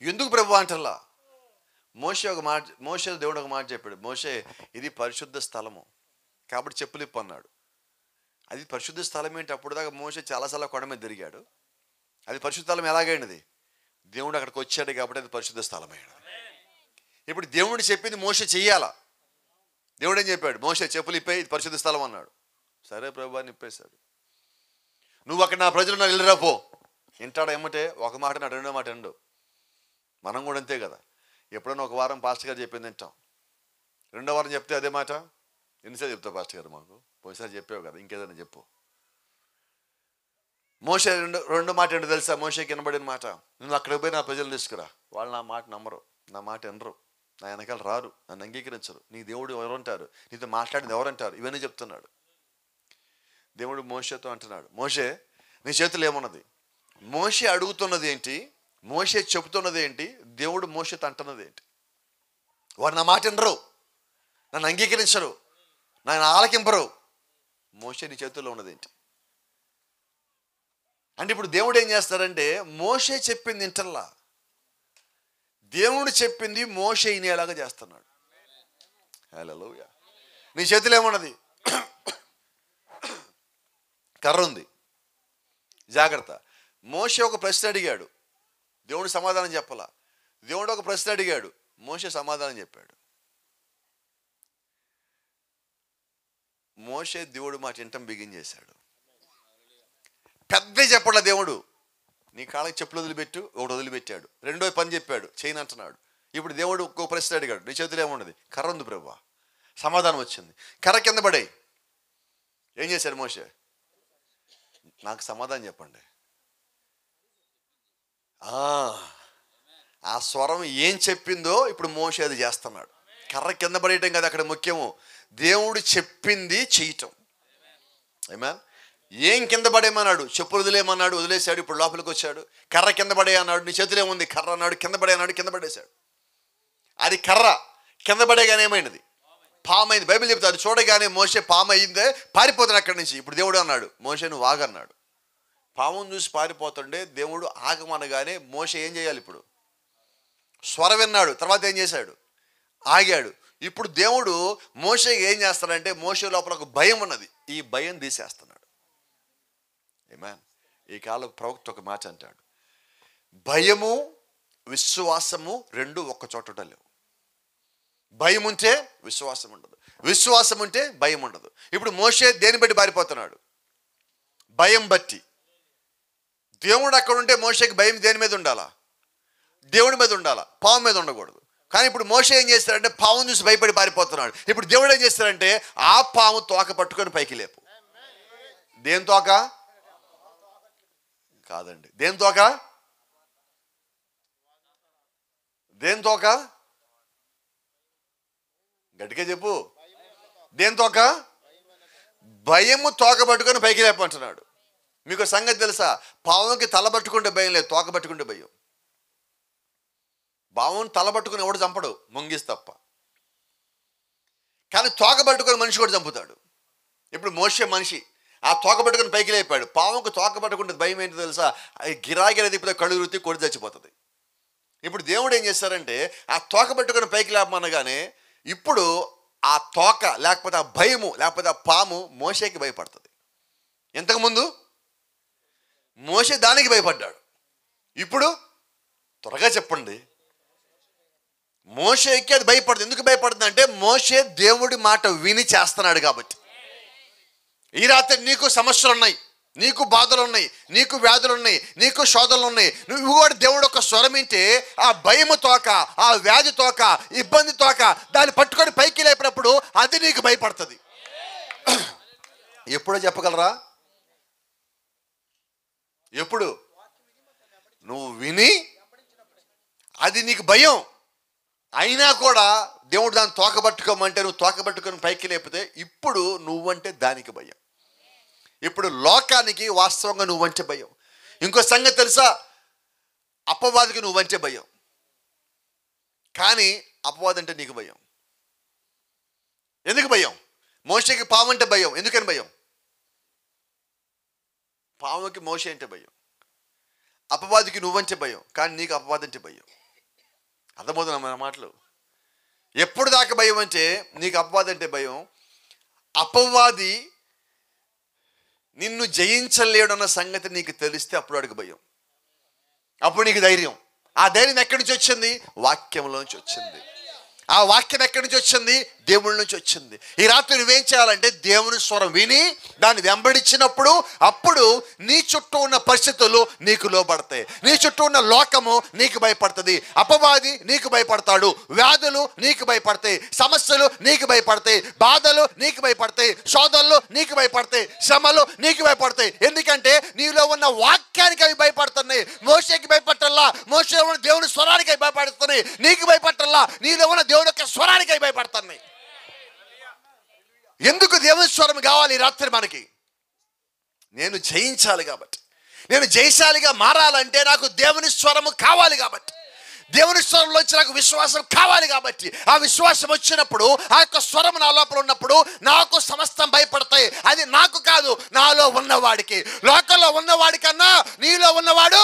ఎందుకు ప్రభు అంటల్లా? మోషే దేవుడు ఒక మాట చెప్పాడు. మోషే ఇది పరిశుద్ధ స్థలము కాబట్టి చెప్పులు ఇప్పు అన్నాడు. అది పరిశుద్ధ స్థలం ఏంటి? అప్పుడు దాకా మోషే చాలాసార్లు కొండ మీద తిరిగాడు. అది పరిశుద్ధ స్థలం ఎలాగైనది? దేవుడు అక్కడికి వచ్చాడు కాబట్టి అది పరిశుద్ధ స్థలమైనది. ఇప్పుడు దేవుడు చెప్పింది మోషే చెయ్యాలా? దేవుడు ఏం చెప్పాడు? మోషే చెప్పులు ఇప్పే, ఇది పరిశుద్ధ స్థలం అన్నాడు. సరే ప్రభు అని ఇప్పేశాడు. నువ్వు అక్కడ నా ప్రజలు నా వెళ్ళిరా పో. వింటాడు ఏమంటే ఒక మాట నా రెండో మాట ఎండు. మనం కూడా అంతే కదా. ఎప్పుడైనా ఒక వారం పాస్టర్ గారు చెప్పింది వింటాం, రెండో వారం చెప్తే అదే మాట. ఎన్నిసార్లు చెప్తావు పాస్టర్ గారు? మాకు పోయిసారి చెప్పావు కదా, ఇంకేదైనా చెప్పు. మోషే రెండో మాట ఏంటో తెలుసా? మోషేకి వినబడిన మాట, నువ్వు అక్కడికి పోయి నా ప్రజలు తీసుకురా. వాళ్ళు నా మాట నమ్మరు, నా మాట వినరు, నా వెనకాల రారు, నన్ను అంగీకరించరు. నీ దేవుడు ఎవరంటారు? నీతో మాట్లాడింది ఎవరంటారు? ఇవన్నీ చెప్తున్నాడు. దేవుడు మోషేతో అంటున్నాడు, మోషే నీ చేతులు ఏమున్నది? మోషే అడుగుతున్నది ఏంటి? మోషే చెబుతున్నది ఏంటి? దేవుడు మోషేతో అంటున్నది ఏంటి? వారు నా మాట వినరు, నన్ను అంగీకరించరు, నన్ను ఆలకింపరు. మోషే నీ చేతుల్లో ఉన్నది ఏంటి అంటే ఇప్పుడు దేవుడు ఏం చేస్తారంటే మోషే చెప్పింది వింటల్లా, దేవుడు చెప్పింది మోషే వినేలాగా చేస్తున్నాడు. హల్లెలూయా. నీ చేతులు ఏమున్నది? కర్ర ఉంది, జాగ్రత్త. మోషే ఒక ప్రశ్న అడిగాడు, దేవుడు సమాధానం చెప్పాల. దేవుడు ఒక ప్రశ్న అడిగాడు, మోషే సమాధానం చెప్పాడు. మోషే దేవుడు మాట వింటం బిగించేశాడు. పెద్ద చెప్పట్ల దేవుడు, నీ కాళ్ళకి చెప్పులు వదిలిపెట్టు, ఒకటి వదిలిపెట్టాడు. రెండో పని చెప్పాడు, చేయను అంటున్నాడు. ఇప్పుడు దేవుడు ఒక్కో ప్రశ్న అడిగాడు, నీ చేతులు ఏమున్నది? కర్ర ఉంది ప్రభువా. సమాధానం వచ్చింది. కర్ర కింద పడే. ఏం చేశాడు మోషే? నాకు సమాధానం చెప్పండి. ఆ స్వరం ఏం చెప్పిందో ఇప్పుడు మోషే అది చేస్తున్నాడు. కర్ర కింద పడేయటం కాదు అక్కడ ముఖ్యము, దేవుడు చెప్పింది చేయటం. ఆమేన్. ఏం కింద పడేయమన్నాడు? చెప్పులు వదిలేయమన్నాడు, వదిలేశాడు. ఇప్పుడు లోపలికి వచ్చాడు. కర్ర కింద పడే అన్నాడు, నీ చేతులు ఏముంది? కర్ర అన్నాడు. కింద పడే అన్నాడు, కింద పడేశాడు. అది కర్ర కింద పడేగానే ఏమైనది? పామైంది. బైబిల్ చెప్తాడు, చూడగానే మోషే పాము అయిందే, పారిపోతాడు అక్కడి నుంచి. ఇప్పుడు దేవుడు అన్నాడు, మోషే నువ్వు ఆగన్నాడు. పామును చూసి పారిపోతుండే దేవుడు ఆగమనగానే మోషే ఏం చేయాలి? ఇప్పుడు స్వరం విన్నాడు, తర్వాత ఏం చేశాడు? ఆగాడు. ఇప్పుడు దేవుడు మోషే ఏం చేస్తాడంటే, మోషే లోపల ఒక భయం ఉన్నది, ఈ భయం తీసేస్తున్నాడు. ఆమేన్. ఈ కాలం ప్రవక్త ఒక మాట అంటాడు, భయము విశ్వాసము రెండు ఒక్క చోట లేవు. భయం ఉంటే విశ్వాసం ఉండదు, విశ్వాసం ఉంటే భయం ఉండదు. ఇప్పుడు మోషే దేని బట్టి పారిపోతున్నాడు? భయం బట్టి. దేవుడు అక్కడ ఉంటే మోషేకి భయం దేని మీద ఉండాలా? దేవుడి మీద ఉండాలా, పాము మీద ఉండకూడదు. కానీ ఇప్పుడు మోషే ఏం చేస్తాడంటే పామును చూసి భయపడి పారిపోతున్నాడు. ఇప్పుడు దేవుడు ఏం చేస్తాడంటే ఆ పాము తోక పట్టుకొని పైకి లేపు. దేని తోక? కాదండి, దేని తోక? దేని తోక? గట్టిగా చెప్పు. దేని తోక? భయము తోక పట్టుకొని పైకి లేపంటున్నాడు. మీకు సంగతి తెలుసా? పావుకి తల పట్టుకుంటే భయం లేదు, తోక పట్టుకుంటే భయం. పావును తల పట్టుకుని ఎవడు చంపడు, ముంగిస్ తప్ప. కానీ తోక పట్టుకొని మనిషి కూడా చంపుతాడు. ఇప్పుడు మోషే మనిషి ఆ తోక పట్టుకొని పైకి లేపాడు. పావుకు తోక పట్టుకుంటే భయం ఏంటో తెలుసా? గిరాగిర తిప్పితే కళ్ళు రుత్తి కొడి చచ్చిపోతుంది. ఇప్పుడు దేవుడు ఏం చేశారంటే ఆ తోక పట్టుకొని పైకి లేపమనగానే ఇప్పుడు ఆ తోక లేకపోతే ఆ భయము లేకపోతే ఆ పాము మోషేకి భయపడుతుంది. ఇంతకుముందు మోషే దానికి భయపడ్డాడు. ఇప్పుడు త్వరగా చెప్పండి. మోషేకి అది భయపడుతుంది. ఎందుకు భయపడుతుంది అంటే మోషే దేవుడి మాట విని చేస్తున్నాడు కాబట్టి. ఈ రాత్రి నీకు సమస్యలు ఉన్నాయి, నీకు బాధలు ఉన్నాయి, నీకు వ్యాధులు ఉన్నాయి, నీకు శోధనలు ఉన్నాయి. నువ్వు కూడా దేవుడు ఒక స్వరం వింటే ఆ భయము తోక, ఆ వ్యాధి తోక, ఇబ్బంది తోక దాన్ని పట్టుకొని పైకి లేపినప్పుడు అది నీకు భయపడుతుంది. ఎప్పుడో చెప్పగలరా? ఎప్పుడు? నువ్వు విని అది నీకు భయం అయినా కూడా దేవుడు దాన్ని తోకబట్టుకోమంటే నువ్వు తోకబట్టుకొని పైకి లేపితే ఇప్పుడు నువ్వంటే దానికి భయం. ఇప్పుడు లోకానికి వాస్తవంగా నువ్వంటే భయం. ఇంకో సంగతి తెలుసా? అపవాదికి నువ్వంటే భయం, కానీ అపవాది అంటే నీకు భయం. ఎందుకు భయం? మోషేకి పాము అంటే భయం. ఎందుకని భయం? పాముకి మోషే అంటే భయం. అపవాదికి నువ్వంటే భయం, కానీ నీకు అపవాది అంటే భయం. అర్థమవుతున్నా మన మాటలు? ఎప్పుడు దాకా భయం అంటే నీకు అపవాది అంటే భయం. అపవాది నిన్ను జయించలేడు అన్న సంగతి నీకు తెలిస్తే అప్పుడు వాడికి భయం, అప్పుడు నీకు ధైర్యం. ఆ ధైర్యం ఎక్కడి నుంచి వచ్చింది? వాక్యంలోంచి వచ్చింది. ఆ వాక్యం ఎక్కడి నుంచి వచ్చింది? దేవుడి నుంచి వచ్చింది. ఈ రాత్రి నువ్వేం చేయాలంటే దేవుని స్వరం విని దాన్ని వెంబడించినప్పుడు అప్పుడు నీ చుట్టూ ఉన్న పరిస్థితులు నీకు లోబడతాయి. నీ చుట్టూ ఉన్న లోకము నీకు భయపడుతుంది. అపవాది నీకు భయపడతాడు, వ్యాధులు నీకు భయపడతాయి, సమస్యలు నీకు భయపడతాయి, బాధలు నీకు భయపడతాయి, శోధనలు నీకు భయపడతాయి, శ్రమలు నీకు భయపడతాయి. ఎందుకంటే నీలో ఉన్న వాక్యానికి అవి భయపడుతున్నాయి. మోషేకి భయపడటల్లా, మోషేలో ఉన్న దేవుని స్వరానికి అవి భయపడుతున్నాయి. నీకు భయపడటల్లా, నీలో ఉన్న దేవుని యొక్క స్వరానికి అవి భయపడుతున్నాయి. ఎందుకు దేవుని స్వరం కావాలి ఈ రాత్రి మనకి? నేను జయించాలి కాబట్టి, నేను జయశాలిగా మారాలంటే నాకు దేవుని స్వరము కావాలి కాబట్టి, దేవుని స్వరంలోంచి నాకు విశ్వాసం కావాలి కాబట్టి, ఆ విశ్వాసం వచ్చినప్పుడు ఆ యొక్క స్వరం నా లోపల ఉన్నప్పుడు నాకు సమస్తం భయపడతాయి. అది నాకు కాదు, నాలో ఉన్నవాడికి. లోకంలో ఉన్నవాడి కన్నా నీలో ఉన్నవాడు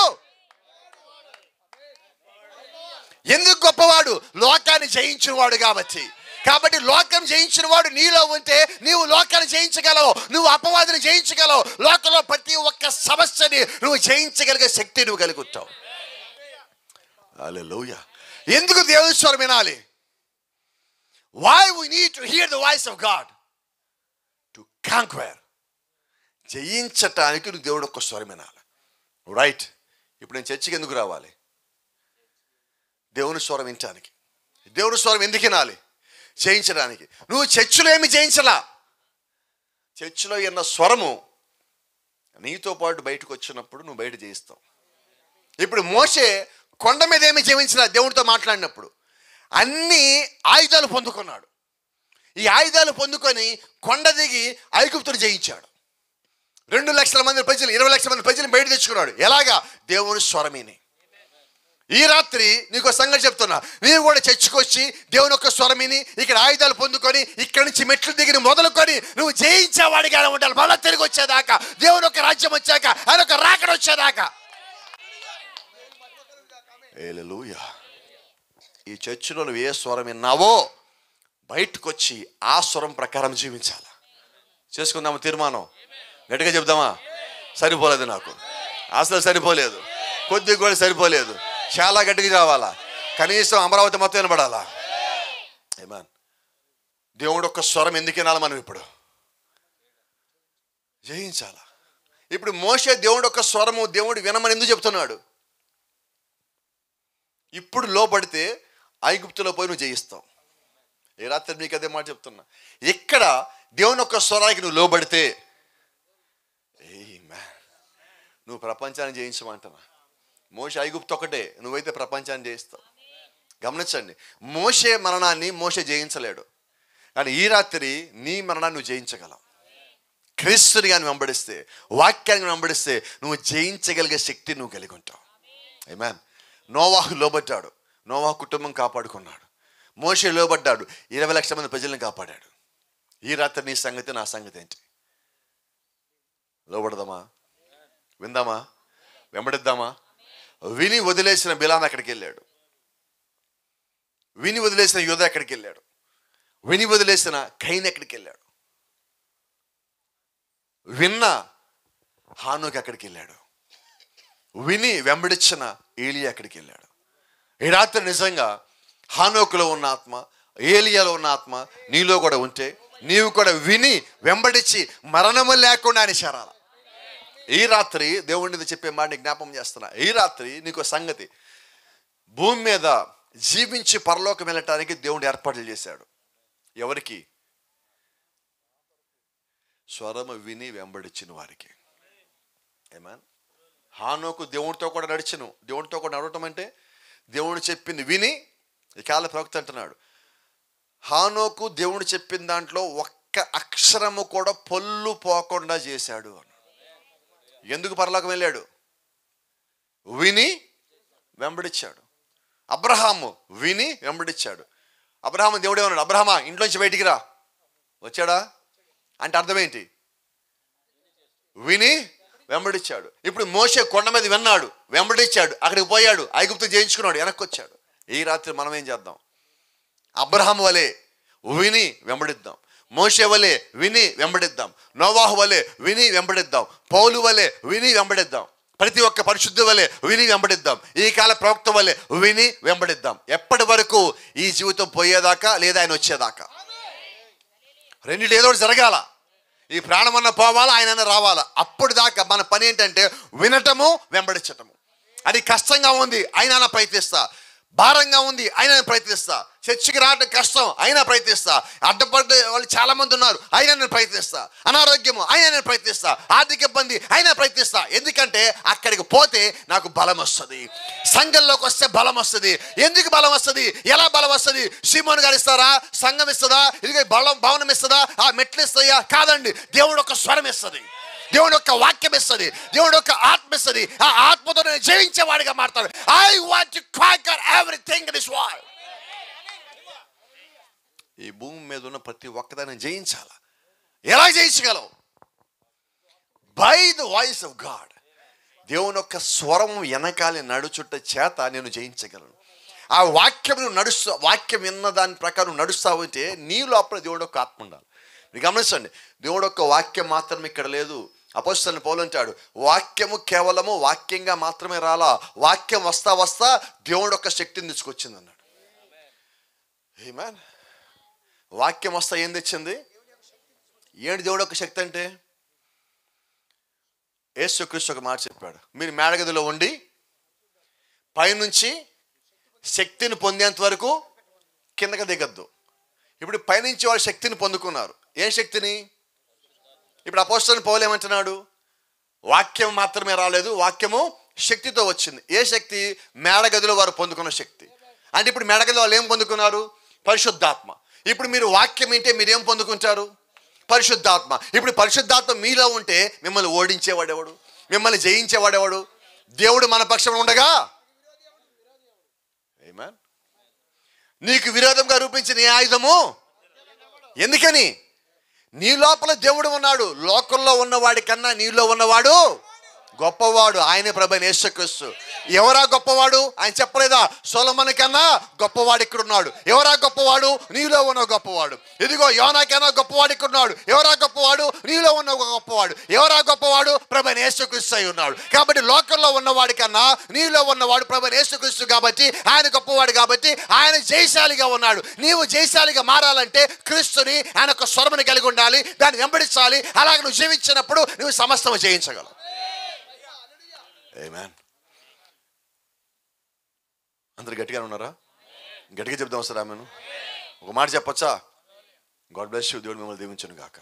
ఎందుకు గొప్పవాడు? లోకాన్ని జయించిన వాడు కాబట్టి. కాబట్టి లోకం జయించిన వాడు నీలో ఉంటే నీవు లోకాన్ని జయించగలవు, నువ్వు అపవాదిని జయించగలవు. లోకంలో ప్రతి ఒక్క సమస్యని నువ్వు జయించగలిగే శక్తి నువ్వు కలిగి ఉంటావు. హల్లెలూయా. ఎందుకు దేవుని స్వరం వినాలి? Why we need to hear the voice of God? To conquer. జయించటానికి నువ్వు దేవుడు ఒక్క స్వరం వినాలి. రైట్. ఇప్పుడు నేను చర్చికి ఎందుకు రావాలి? దేవుని స్వరం వినటానికి. దేవుని స్వరం ఎందుకు వినాలి? జయించడానికి. నువ్వు చర్చిలో ఏమి జయించలా. చర్చిలో ఉన్న స్వరము నీతో పాటు బయటకు వచ్చినప్పుడు నువ్వు బయట జయిస్తావు. ఇప్పుడు మోషే కొండ మీద ఏమి జయించలా. దేవుడితో మాట్లాడినప్పుడు అన్ని ఆయుధాలు పొందుకున్నాడు. ఈ ఆయుధాలు పొందుకొని కొండ దిగి ఐగుప్తును జయించాడు. 2 లక్షల మంది ప్రజలు, 20 లక్షల మంది ప్రజలు బయట తెచ్చుకున్నాడు. ఎలాగా? దేవుని స్వరమేని. ఈ రాత్రి నీకు సంగతి చెప్తున్నా, నీవు కూడా చర్చికొచ్చి దేవుని యొక్క స్వరమిని ఇక్కడ ఆయుధాలు పొందుకొని ఇక్కడి నుంచి మెట్లు దిగిన మొదలుకొని నువ్వు జయించేవాడిగా ఉండాలి. మళ్ళీ తిరిగి వచ్చేదాకా, దేవుని యొక్క రాజ్యం వచ్చాక, ఆయన యొక్క రాకడ వచ్చేదాకా. హల్లెలూయా. ఈ చర్చిలో నువ్వు ఏ స్వరం విన్నావో బయటకు వచ్చి ఆ స్వరం ప్రకారం జీవించాలి. చేసుకుందామా తీర్మానం? గట్టిగా చెప్దామా? సరిపోలేదు, నాకు అసలు సరిపోలేదు, కొద్దిగా కూడా సరిపోలేదు, చాలా గట్టిగా రావాలా. కనీసం అమరావతి మొత్తం వినబడాలా. ఆమేన్. దేవుడు ఒక్క స్వరం ఎందుకు వినాలి మనం? ఇప్పుడు జయించాలా. ఇప్పుడు మోషే దేవుడు ఒక్క స్వరము దేవుడు వినమని ఎందుకు చెప్తున్నాడు? ఇప్పుడు లోపడితే ఐగుప్తులో పోయి నువ్వు జయిస్తావు. ఏ రాత్రి నీకు అదే మాట చెప్తున్నా. ఇక్కడ దేవుని ఒక్క స్వరానికి నువ్వు లోబడితే నువ్వు ప్రపంచాన్ని జయించమంటున్నా. మోషే ఐగుప్తు ఒకటే, నువ్వైతే ప్రపంచాన్ని జయిస్తావు. గమనించండి, మోషే మరణాన్ని మోషే జయించలేడు, కానీ ఈ రాత్రి నీ మరణాన్ని నువ్వు జయించగలవు. క్రీస్తుని కానీ వెంబడిస్తే, వాక్యాన్ని వెంబడిస్తే నువ్వు జయించగలిగే శక్తి నువ్వు కలిగి ఉంటావు. ఆమేన్. నోవాహు లోబడ్డాడు, నోవాహు కుటుంబం కాపాడుకున్నాడు. మోషే లోబడ్డాడు, 20 లక్షల మంది ప్రజలను కాపాడాడు. ఈ రాత్రి నీ సంగతి, నా సంగతి ఏంటి? లోబడదామా? విందామా? వెంబడిద్దామా? విని వదిలేసిన బిలాము అక్కడికి వెళ్ళాడు. విని వదిలేసిన యోధ ఎక్కడికి వెళ్ళాడు? విని వదిలేసిన కైన్ ఎక్కడికి వెళ్ళాడు? విన్న హానోకు ఎక్కడికి వెళ్ళాడు? విని వెంబడించిన ఏలియా ఎక్కడికి వెళ్ళాడు? ఈ రాత్రి నిజంగా హానోకులో ఉన్న ఆత్మ, ఏలియాలో ఉన్న ఆత్మ నీలో కూడా ఉంటే నీవు కూడా విని వెంబడించి మరణము లేకుండా అని చేరాల. ఈ రాత్రి దేవుడిని చెప్పే మాట జ్ఞాపకం చేస్తున్నా. ఈ రాత్రి నీకు సంగతి, భూమి మీద జీవించి పరలోకం వెళ్ళటానికి దేవుడు ఏర్పాట్లు చేశాడు. ఎవరికి? స్వరము విని వెంబడించిన వారికి. ఏమన్? హానోకు దేవుడితో కూడా నడిచను. దేవుడితో కూడా నడవటం అంటే దేవుడు చెప్పింది విని, ఈ కాల ప్రవక్త అంటున్నాడు, హానోకు దేవుడు చెప్పిన దాంట్లో ఒక్క అక్షరము కూడా పొల్లు పోకుండా చేశాడు అన్నాడు. ఎందుకు పరలోకం వెళ్ళాడు? విని వెంబడించాడు. అబ్రహాము విని వెంబడించాడు. అబ్రహాము దేవుడు ఏమన్నాడు? అబ్రహామా ఇంట్లోంచి బయటికి రా. వచ్చాడా? అంటే అర్థం ఏంటి? విని వెంబడించాడు. ఇప్పుడు మోషే కొండ మీద విన్నాడు, వెంబడించాడు, అక్కడికి పోయాడు, ఐగుప్తు జయించుకున్నాడు, వెనక్కి వచ్చాడు. ఈ రాత్రి మనం ఏం చేద్దాం? అబ్రహాము వలె విని వెంబడిద్దాం, మోషే వలె విని వెంబడిద్దాం, నోవాహు వలె విని వెంబడిద్దాం, పౌలు వలె విని వెంబడిద్దాం, ప్రతి ఒక్క పరిశుద్ధి వలె విని వెంబడిద్దాం, ఈ కాల ప్రవక్త వలె విని వెంబడిద్దాం. ఎప్పటి వరకు? ఈ జీవితం పోయేదాకా లేదా ఆయన వచ్చేదాకా. రెండింటి ఏదో జరగాల. ఈ ప్రాణమన్న పోవాలా, ఆయన రావాలా. అప్పుడు దాకా మన పని ఏంటంటే వినటము, వెంబడించటము. అది కష్టంగా ఉంది, అయినా ప్రయత్నిస్తా. భారంగా ఉంది, అయినా ప్రయత్నిస్తా. చర్చికి రావడం కష్టం, అయినా ప్రయత్నిస్తా. అడ్డపడ్డ వాళ్ళు చాలా మంది ఉన్నారు, అయినా నేను ప్రయత్నిస్తా. అనారోగ్యము, అయినా నేను ప్రయత్నిస్తా. ఆర్థిక ఇబ్బంది, అయినా ప్రయత్నిస్తా. ఎందుకంటే అక్కడికి పోతే నాకు బలం వస్తుంది. సంఘంలోకి వస్తే బలం వస్తుంది. ఎందుకు బలం వస్తుంది? ఎలా బలం వస్తుంది? సీమోను గారు ఇస్తారా? సంఘం ఇస్తుందా? ఇది భవనం ఇస్తుందా? ఆ మెట్లు ఇస్తాయా? కాదండి, దేవుడు ఒక స్వరం ఇస్తుంది, దేవుడు యొక్క వాక్యం ఇస్తుంది, దేవుడు యొక్క ఆత్మ ఇస్తుంది. ఆ ఆత్మతో నేను జయించేవాడిగా మారుతాను. I want to conquer everything in this world. ఈ భూమి మీద ఉన్న ప్రతి ఒక్కదాన్ని జయించాల. ఎలా జయించగలవు? By the voice of God. దేవుని యొక్క స్వరం వెనకాలి నడుచుట చేత నేను జయించగలను. ఆ వాక్యం నడుస్తూ, వాక్యం విన్న దాని ప్రకారం నడుస్తావు అంటే నీ లోపల దేవుడు యొక్క ఆత్మ ఉండాలి. మీరు గమనించండి, దేవుడు యొక్క వాక్యం మాత్రం ఇక్కడ లేదు. అపోస్తలుడైన పౌలు అంటాడు, వాక్యము కేవలము వాక్యంగా మాత్రమే రాలా, వాక్యం వస్తా వస్తా దేవుడు యొక్క శక్తిని తీసుకొచ్చింది అన్నాడు. ఆమేన్. వాక్యం వస్తా ఏం తెచ్చింది? ఏంటి దేవుడు యొక్క శక్తి అంటే? యేసుక్రీస్తు ఒక మాట చెప్పాడు, మీరు మేడగదిలో ఉండి పైనుంచి శక్తిని పొందేంత వరకు కిందకి దిగద్దు. ఇప్పుడు పైనుంచి వాళ్ళు శక్తిని పొందుకున్నారు. ఏం శక్తిని? ఇప్పుడు అపోస్తలుడైన పౌలు ఏమంటున్నాడు? వాక్యం మాత్రమే రాలేదు, వాక్యము శక్తితో వచ్చింది. ఏ శక్తి? మేడగదిలో వారు పొందుకున్న శక్తి. అంటే ఇప్పుడు మేడగదిలో వాళ్ళు ఏం పొందుకున్నారు? పరిశుద్ధాత్మ. ఇప్పుడు మీరు వాక్యం ఏంటే మీరేం పొందుకుంటారు? పరిశుద్ధాత్మ. ఇప్పుడు పరిశుద్ధాత్మ మీలో ఉంటే మిమ్మల్ని ఓడించేవాడెవడు? మిమ్మల్ని జయించేవాడెవడు? దేవుడు మన పక్షంలో ఉండగా. ఆమేన్. నీకు విరోధంగా రూపించిన ఏ ఆయుధము? ఎందుకని? నీ లోపల దేవుడు ఉన్నాడు. లోకంలో ఉన్నవాడి కన్నా నీలో ఉన్నవాడు గొప్పవాడు. ఆయన ప్రభువైన యేసుక్రీస్తు. ఎవరా గొప్పవాడు? ఆయన చెప్పలేదా? సొలొమోను కన్నా గొప్పవాడు ఇక్కడ ఉన్నాడు. ఎవరా గొప్పవాడు? నీలో ఉన్న గొప్పవాడు. ఇదిగో యోనా కన్నా గొప్పవాడు ఇక్కడ ఉన్నాడు. ఎవరా గొప్పవాడు? నీలో ఉన్న గొప్పవాడు. ఎవరా గొప్పవాడు? ప్రభువైన యేసుక్రీస్తు అయి ఉన్నాడు. కాబట్టి లోకంలో ఉన్నవాడి కన్నా నీలో ఉన్నవాడు ప్రభువైన యేసుక్రీస్తు. కాబట్టి ఆయన గొప్పవాడు, కాబట్టి ఆయన జయశాలిగా ఉన్నాడు. నీవు జయశాలిగా మారాలంటే క్రీస్తుని, ఆయన ఒక స్వరముని కలిగి ఉండాలి, దాన్ని వెంబడించాలి. అలాగే నువ్వు జీవించినప్పుడు నువ్వు సమస్తము జయించగలవు. ఆమేన్. అందరు గట్టిగా ఉన్నారా? గట్టిగా చెప్దాం సార్. ఆమెను ఒక మాట చెప్పొచ్చా? God bless you. దేవుడు మిమ్మల్ని దీవించును గాక.